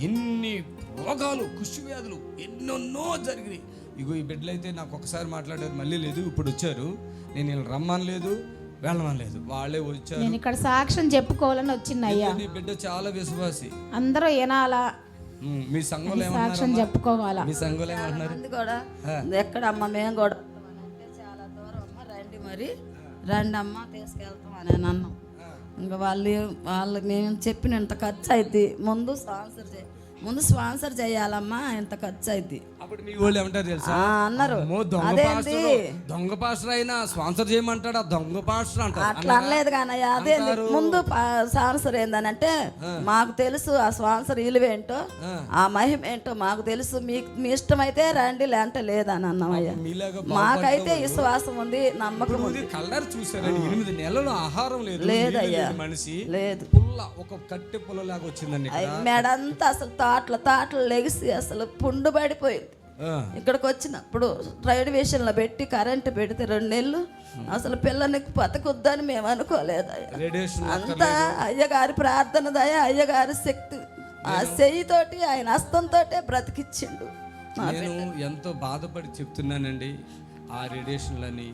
ఎన్ని రోగాలు కుష్టి వ్యాధులు ఎన్నెన్నో జరిగినాయి. ఇగో ఈ బిడ్డలు అయితే నాకు ఒకసారి మాట్లాడారు, మళ్ళీ లేదు, ఇప్పుడు వచ్చారు. నేను వీళ్ళు రమ్మని లేదు, వెళ్ళమని లేదు, వాళ్ళే వచ్చారు. నేను ఇక్కడ సాక్ష్యం చెప్పుకోవాలని వచ్చిందయ్యా. నీ బిడ్డ చాలా విశ్వాసి. అందరూ ఏనాలా మీ సంఘంలో సాక్ష్యం చెప్పుకోవాలా? మీ సంఘంలో ఏమంటున్నారు? కూడా ఎక్కడమ్మా మేము కూడా చాలా దూరం అమ్మ రండి, మరి రండి అమ్మ తీసుకెళ్తాం అని అన్నాం. ఇంకా వాళ్ళు మేము చెప్పిన ఇంత ఖర్చు అయితే ముందు స్పాన్సర్ చేయాలమ్మా, ఇంత ఖర్చు అయితే. అప్పుడు మీ వాళ్ళు ఏమంటారు తెలుసా? అన్నారు దొంగ పాస్టర్ అయినా స్పాన్సర్ చేయమంటాడు, దొంగ పాస్టర్ అంటారు. అట్లా అనలేదు కానీ అదే ముందు స్పాన్సర్ ఏందనంటే, మాకు తెలుసు ఆ స్పాన్సర్ విలువేంటో, ఆ మహిమ ఏంటో మాకు తెలుసు, మీ ఇష్టమైతే రండి లేదంటే లేదని అన్నామయ్యా. మాకైతే విశ్వాసం ఉంది, నమ్మకం ఉంది. కలర్ చూసారు, 8 నెలలు ఆహారం లేదు, లేదయ్యా, మనిషి లేదు, ఒక కట్టె పొలలాగా వచ్చిందండి. మెడంతా అసలు తాటలు లెగిసి అసలు పుండు పడిపోయింది. ఇక్కడికి వచ్చినప్పుడు రైల్వేషన్లో పెట్టి కరెంటు పెడితే 2 నెలలు అసలు పిల్లనికి బతకొద్దని మేము అనుకోలేదు. అంతా అయ్యగారి ప్రార్థన దయ, అయ్యగారి శక్తి, ఆ చెయ్యితోటి ఆయన హస్తంతో బ్రతికిచ్చిండు. నేను ఎంతో బాధపడి చెప్తున్నానండి. ఆ రేడియేషన్లని,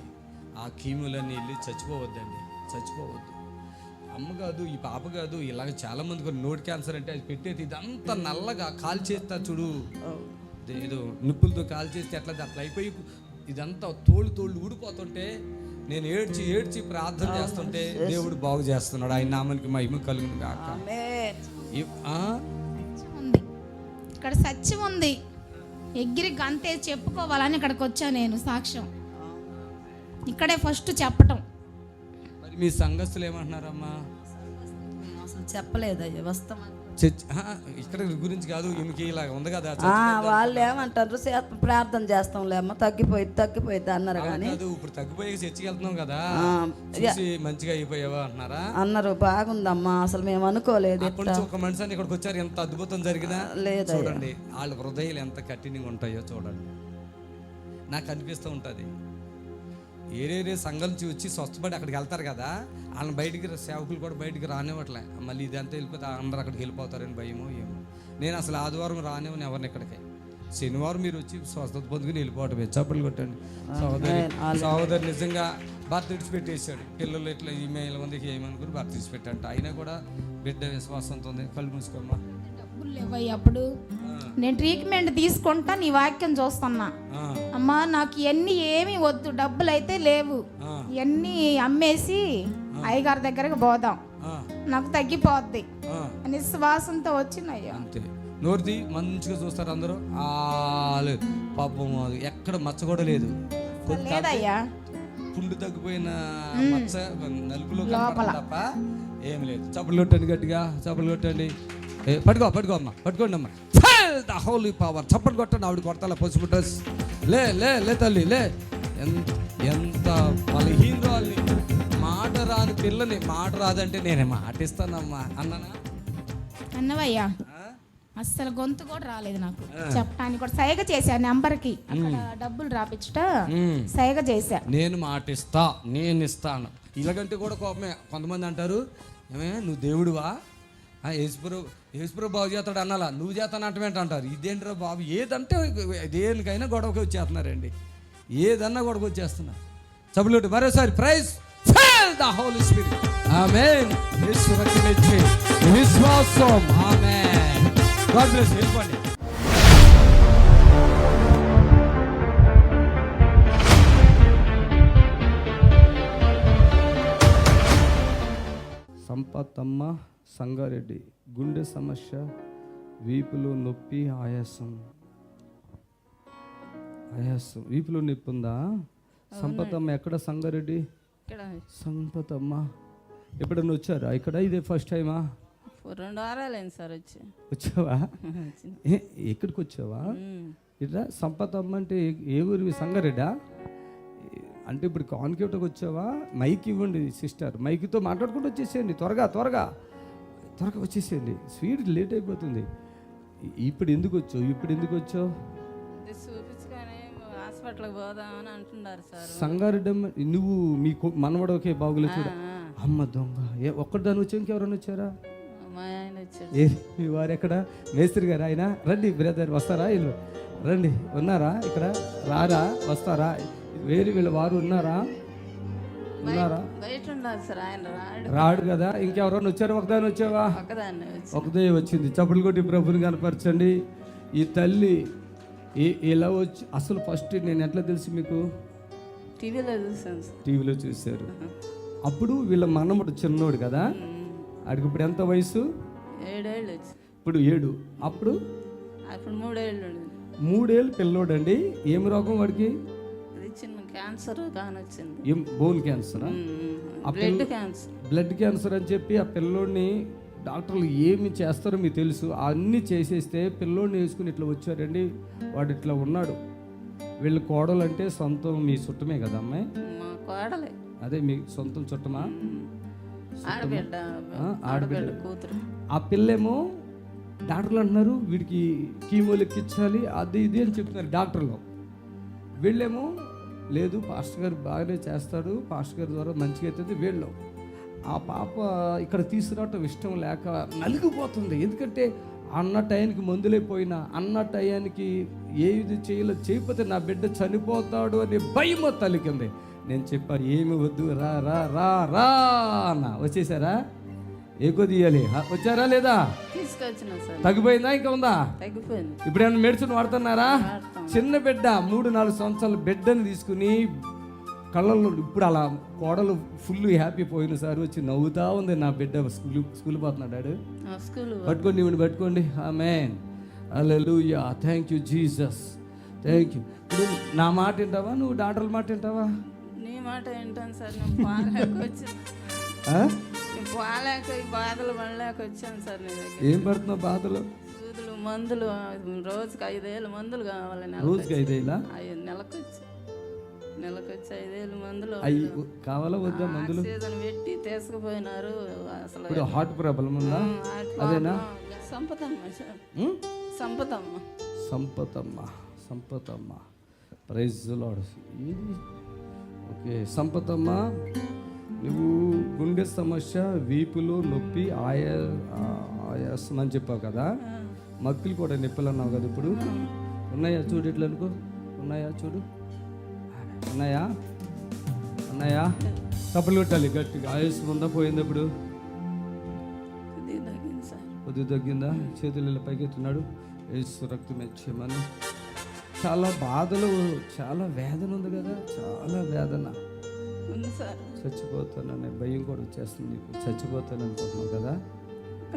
ఆ కీములని వెళ్ళి చచ్చిపోవద్దండి, చచ్చిపోవద్దు. అమ్మ కాదు, ఈ పాప కాదు, ఇలాగ చాలా మంది కూడా నోటి క్యాన్సర్ అంటే అది పెట్టేది ఇదంతా నల్లగా కాల్ చేస్తా చూడు, ఏదో నిప్పులతో కాల్ చేస్తే అట్లా అయిపోయి ఇదంతా తోళ్ళు ఊడిపోతుంటే నేను ఏడ్చి ప్రార్థన చేస్తుంటే దేవుడు బాగు చేస్తున్నాడు. ఆయన నామానికి మహిమ కలుగును గాక. ఉంది ఇక్కడ సత్యం ఉంది, ఎగిరి గంతే చెప్పుకోవాలని ఇక్కడికి వచ్చా నేను. సాక్ష్యం ఇక్కడే ఫస్ట్ చెప్పటం. మరి మీ సంఘస్థులు ఏమంటున్నారమ్మా? అసలు చెప్పలేదయ్యా వస్తామని. ఇక్కడ గురించి కాదు, ఈమెకి ఇలా ఉంది కదా, వాళ్ళు ఏమంటారు ప్రార్థన చేస్తాంలే అమ్మ తగ్గిపోయింది అన్నారు. కానీ ఇప్పుడు తగ్గిపోయి చర్చికి వెళ్తున్నాం కదా, మంచిగా అయిపోయావా అంటున్నారా? అన్నారు. బాగుందమ్మా, అసలు మేము అనుకోలేదు. ఒక మనిషి ఇక్కడికి వచ్చారు, ఎంత అద్భుతం జరిగినా లేదు. చూడండి వాళ్ళ హృదయాలు ఎంత కఠినంగా ఉంటాయో చూడండి. నాకు అనిపిస్తూ ఉంటుంది, ఏరేరే సంఘం నుంచి వచ్చి స్వస్థపడి అక్కడికి వెళ్తారు కదా, వాళ్ళని బయటికి సేవకులు కూడా బయటికి రానివ్వట్లే. మళ్ళీ ఇదంతా వెళ్ళిపోతే అందరూ అక్కడికి వెళ్ళిపోతారని భయమో ఏమో. నేను అసలు ఆదివారం రానివ్వను ఎవరిని ఇక్కడికి. శనివారం మీరు వచ్చి స్వస్థత పొందుకుని వెళ్ళిపోవటం. చప్పట్లు కొట్టండి. సహోదరి నిజంగా భర్త విడిచిపెట్టేశాడు. పిల్లలు ఇట్లా ఈమెయిల్ మందికి ఏమనుకుని భర్త విడిచిపెట్టంట. అయినా కూడా బిడ్డ విశ్వాసంతో ఉంది. కళ్ళు మూసుకోమ్మా. డబ్బులు లేవయ్య. అప్పుడు నేను ట్రీట్మెంట్ తీసుకుంటా, నీ వాక్యం చూస్తున్నా. అమ్మా నాకు ఇవన్నీ ఏమీ వద్దు, డబ్బులు అయితే లేవు, ఇవన్నీ అమ్మేసి అయ్యగారి దగ్గరకు పోదాం, నాకు తగ్గిపోద్ది అని విశ్వాసంతో వచ్చినయ్యా. అంతే. నోరుది మంచిగా చూస్తారు అందరూ. పాపం ఎక్కడ మచ్చ కూడా లేదు, లేదయ్యా. పుండు తగ్గిపోయిన మచ్చ నలుపులో తప్ప ఏం లేదు. చప్పలు కొట్టండి, గట్టిగా చప్పలు కొట్టండి. పట్టుకో అమ్మా, పట్టుకోండి అమ్మా. The holy power. చప్పట్లు కొట్టండి. ఆవిడ కొడతా పసుపు డ్రెస్. లే తల్లి లే. ఎంత బలహీనరాల్ని, మాట రాని పిల్లని. మాట రాదంటే నేనే మాట ఇస్తానమ్మా అన్నానా? అన్నవయ్యా, అస్సలు గొంతు కూడా రాలేదు నాకు చెప్పడానికి. కూడా సైగ చేశా నెంబర్కి, అక్కడ డబ్బులు రాపిచ్చుట సైగ చేశా. నేను మాట నేను ఇస్తాను. ఇలాగంటే కూడా కోపమే. కొంతమంది అంటారు, ఏమే నువ్వు దేవుడువా, యేసుప్రభు బాగు చేస్తాడు అన్నాలా, నువ్వు చేస్తాను అంటమేంట అంటారు. ఇదేంటిరా బాబు, ఏదంటే దేనికైనా గొడవకి వచ్చేస్తున్నారండి. ఏదన్నా గొడవకి వచ్చేస్తున్నారు. చబులు మరోసారి ప్రైజ్ ద హోలీ స్పిరిట్. ఆమేన్. యేసు రక్షణించే విశ్వాసం. ఆమేన్. God bless you. వెళ్ళిపోండి. సంపతమ్మ సంగారెడ్డి. గుండె సమస్య, వీపులో నొప్పి, ఆయాసం. వీపులో నొప్పి ఉందా? సంపతమ్మ ఎక్కడ? సంగారెడ్డి. సంపతమ్మ ఎప్పుడన్నా వచ్చారా ఇక్కడ? ఇదే ఫస్ట్ టైమా? 2 వారాలైంది సార్ వచ్చావా? ఎక్కడికి వచ్చావా? ఇట్లా సంపతమ్మ అంటే ఏ ఊరివి? సంగారెడ్డా? అంటే ఇప్పుడు కాన్కేవ్కి వచ్చావా? మైక్ ఇవ్వండి సిస్టర్, మైక్తో మాట్లాడుకుంటూ వచ్చేసేయండి. త్వరగా వచ్చేసేయండి. స్వీట్ లేట్ అయిపోతుంది. ఇప్పుడు ఎందుకు వచ్చావు? హాస్పిటల్కి పోదామని అంటున్నారు సార్. సంగారెడ్డి. నువ్వు మీ మనవడు ఒకే బాగులే చూడ. అమ్మ దొంగ. ఒక్కదాని వచ్చావు, ఇంకెవరైనా వచ్చారా? మా ఆయన వచ్చాడు. మీ వారు ఎక్కడ? మేస్త్రి గారు ఆయన. రండి బ్రదర్, వస్తారా? ఇల్లు రండి. ఉన్నారా ఇక్కడ? రారా? వస్తారా? వేరే వీళ్ళ వారు ఉన్నారా? బయట ఉన్నారు సార్. ఆయన రాడు కదా. ఇంకెవరైనా వచ్చారా? ఒకదాని వచ్చావా? ఒకదే వచ్చింది. చప్పట్లు కొట్టి ప్రభుని కనపరచండి. ఈ తల్లి ఇలా వచ్చి అసలు ఫస్ట్ నేను ఎట్లా తెలుసు మీకు? టీవీలో చూశారు. అప్పుడు వీళ్ళ మనముడు చిన్నోడు కదా, ఆడికి ఇప్పుడు ఎంత వయసు? 7 ఏళ్ళు. ఇప్పుడు 7. అప్పుడు 3 ఏళ్ళు. 3 ఏళ్ళు పిల్లోడండి. ఏం రోగం వాడికి? చిన్న క్యాన్సర్ కానొచ్చింది. ఏం బోన్ క్యాన్సరా? బ్లడ్ క్యాన్సర్ అని చెప్పి ఆ పిల్లోడిని డాక్టర్లు ఏమి చేస్తారో మీకు తెలుసు. అన్నీ చేసేస్తే పిల్లోడిని వేసుకుని ఇట్లా వచ్చారండి. వాడు ఇట్లా ఉన్నాడు. వీళ్ళ కోడలు అంటే సొంతం మీ చుట్టమే కదా అమ్మాయి? అదే మీ సొంతం చుట్టమా? ఆడబిడ్డ కూతురు. ఆ పిల్లేమో డాక్టర్లు అంటున్నారు వీడికి కీమోలు ఎక్కించాలి, అది ఇది అని చెప్తున్నారు డాక్టర్లు. వీళ్ళేమో లేదు పాస్టర్ గారు బాగానే చేస్తాడు, పాస్టర్ గారి ద్వారా మంచిగా అవుతుంది. వీళ్ళు ఆ పాప ఇక్కడ తీసుకురావటం ఇష్టం లేక నలిగిపోతుంది. ఎందుకంటే అన్న టయానికి మందులైపోయినా, అన్న టయానికి ఏది చేయకపోతే నా బిడ్డ చనిపోతాడు అనే భయం తల్లికింది. నేను చెప్పాను ఏమి వద్దు, రా రా రా రా అన్న. వచ్చేసారా? ఏకో తీయాలి. వచ్చారా లేదా? తీసుకొచ్చిన సార్, తగ్గిపోయిందా ఇంకా ఉందా? తగ్గిపోయింది. ఇప్పుడు ఏమైనా మెడిసిన్ వాడుతున్నారా? చిన్న బిడ్డ 3-4 సంవత్సరాల బిడ్డని తీసుకుని కళ్ళల్లో ఇప్పుడు అలా కోడలు ఫుల్ హ్యాపీ పోయిన సార్ వచ్చి నవ్వుతా ఉంది. నా బిడ్డ స్కూల్ పోతున్నాడు. పట్టుకోండి, ఇవ్వండి, పట్టుకోండి. ఆమేన్, హల్లెలూయా, thank you Jesus, thank you. ఇప్పుడు నా మాట వింటావా, నువ్వు డాక్టర్ల మాట వింటావా? నీ మాట వింటాను సార్. నేను బాగాలేక వచ్చాను, బాగాలేక బాధలు పడలేక వచ్చాను సార్. నీ దగ్గర ఏం పడుతున్నావు బాధలు? సూదులు, మందులు, రోజుకి 5,000 మందులు కావాలి. రోజుకి 5,000? నెలకు వచ్చి 5,000 మందులు కావాలా వద్దా మందులు? సీజన్ పెట్టి తీసుకుపోయినారు. అసలు ఇప్పుడు హార్ట్ ప్రాబ్లం ఉందా? అదేనా? సంపతమ్మ సార్, సంపతమ్మ, సంపతమ్మ, సంపతమ్మ, ప్రైజ్ ది లార్డ్. ఇది ఓకే. సంపతమ్మ, నువ్వు గుండె సమస్య, వీపులో నొప్పి, ఆయాసం అని చెప్పావు కదా, మక్కులు కూడా నొప్పులు అన్నావు కదా. ఇప్పుడు ఉన్నాయా? చూడు ఇట్లా అనుకో, ఉన్నాయా? చూడు, ఉన్నాయా? ఉన్నాయా? తప్పులు కొట్టాలి గట్టిగా. ఆయాసం ఉందా? పోయింది? ఇప్పుడు కొద్దిగా తగ్గిందా? చేతులు ఇలా పైకెత్తున్నాడు. యేసు రక్తం ఇచ్చేమని. చాలా బాధలు, చాలా వేదన ఉంది కదా, చాలా వేదన. చచ్చిపోతాననే భయం కూడా వచ్చేస్తుంది నీకు. చచ్చిపోతాను అనుకుంటున్నావు కదా?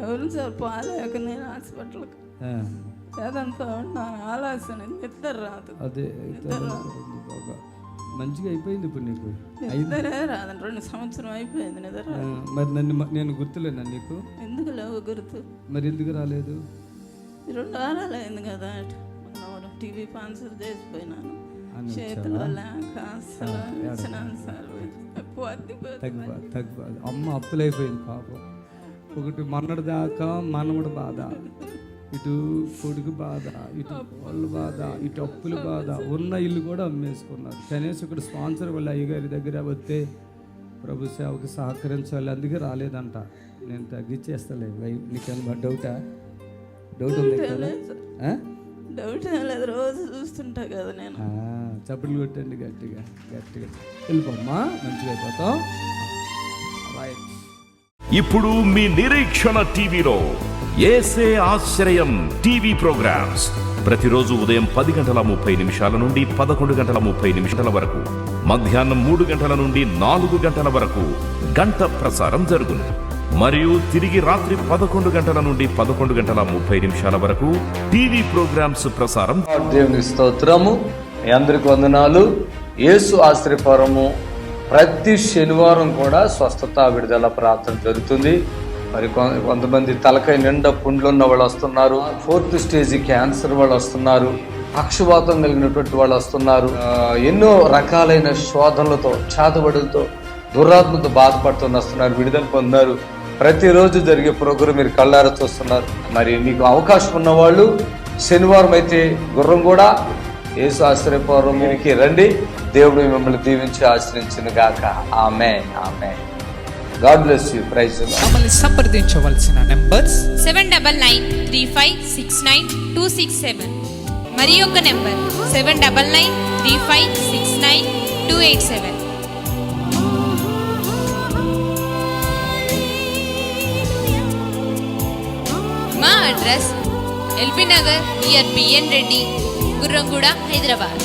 అవును సార్, పోలేక నేను హాస్పిటల్కి ఏదంతా ఉన్నాను. ఆలోచన నిద్ర రాదు. అదే బాగా మంచిగా అయిపోయింది ఇప్పుడు నీకు. నిద్రే రాదండి, 2 సంవత్సరం అయిపోయింది నిద్ర. మరి నేను గుర్తులేనా నీకు? ఎందుకు లేవు గుర్తు? మరి ఎందుకు రాలేదు? 2 వారాలు అయింది కదా, టీవీ స్పాన్సర్ చేసిపోయినాను. చేతిలో లేక అసలు ఇచ్చినాను సార్. తగ్గిపోదు. అమ్మ అప్పులైపోయింది పాపం. ఒకటి మొన్నటి దాకా మనముడు బాధ, ఇటు కొడుకు బాధ, ఇటు వాళ్ళు బాధ, ఇటు అప్పుల బాధ. ఉన్న ఇల్లు కూడా అమ్మేసుకున్నారు. కనీసం ఇక్కడ స్పాన్సర్ వాళ్ళ అయ్యగారి దగ్గర వస్తే ప్రభు సేవకి సహకరించాలి, అందుకే రాలేదంట. నేను తగ్గించేస్తలే. నీకేమన్నా డౌటా? డౌట్ ఉంది కదా? డౌట్ లేదు, రోజు చూస్తుంటా కదా నేను. చప్పట్లు కొట్టండి గట్టిగా గట్టిగా. వెళ్ళిపోమ్మా, మంచిగా అయిపోతాం. రైట్. ఇప్పుడు మీ నిరీక్షణ టీవీలో యేసే ఆశ్రయం టీవీ ప్రోగ్రామ్స్ ప్రతిరోజు ఉదయం 10:30 నుండి 11:30 వరకు, మధ్యాహ్నం 3 గంటల నుండి 4 గంటల వరకు గంట ప్రసారం జరుగును. మరియు తిరిగి రాత్రి 11 గంటల నుండి 11:30 వరకు టీవీ ప్రోగ్రామ్స్ ప్రసారం. దేవునికి స్తోత్రము. మీ అందరికి వందనాలు. యేసు ఆశ్రయపురము ప్రతి శనివారం కూడా స్వస్థత విడుదల ప్రార్థన జరుగుతుంది. మరి కొంతమంది తలకాయ నిండా పుండ్లు ఉన్న వాళ్ళు వస్తున్నారు. 4th స్టేజ్ క్యాన్సర్ వాళ్ళు వస్తున్నారు. పక్షవాతం కలిగినటువంటి వాళ్ళు వస్తున్నారు. ఎన్నో రకాలైన శోధనలతో, చేతబడులతో, దురాత్మతో బాధపడుతూ వస్తున్నారు. విడుదల పొందారు. ప్రతిరోజు జరిగే ప్రోగ్రాం మీరు కళ్ళారా చూస్తున్నారు. మరి మీకు అవకాశం ఉన్నవాళ్ళు శనివారం అయితే గుర్రం కూడా యేసు ఆశ్రయపురంకి రండి. దేవుడు మిమ్మల్ని దీవించి ఆశ్రయించును గాక. ఆమేన్, ఆమేన్. God bless you. Praise the lord. మమ్మల్ని సంప్రదించవలసిన నంబర్స్ 7993569267 మరి ఒక నంబర్ 7993569287. మా అడ్రస్ ఎల్బీ నగర్ నియర్ బిఎన్ రెడ్డి, గుర్రంగూడ, హైదరాబాద్.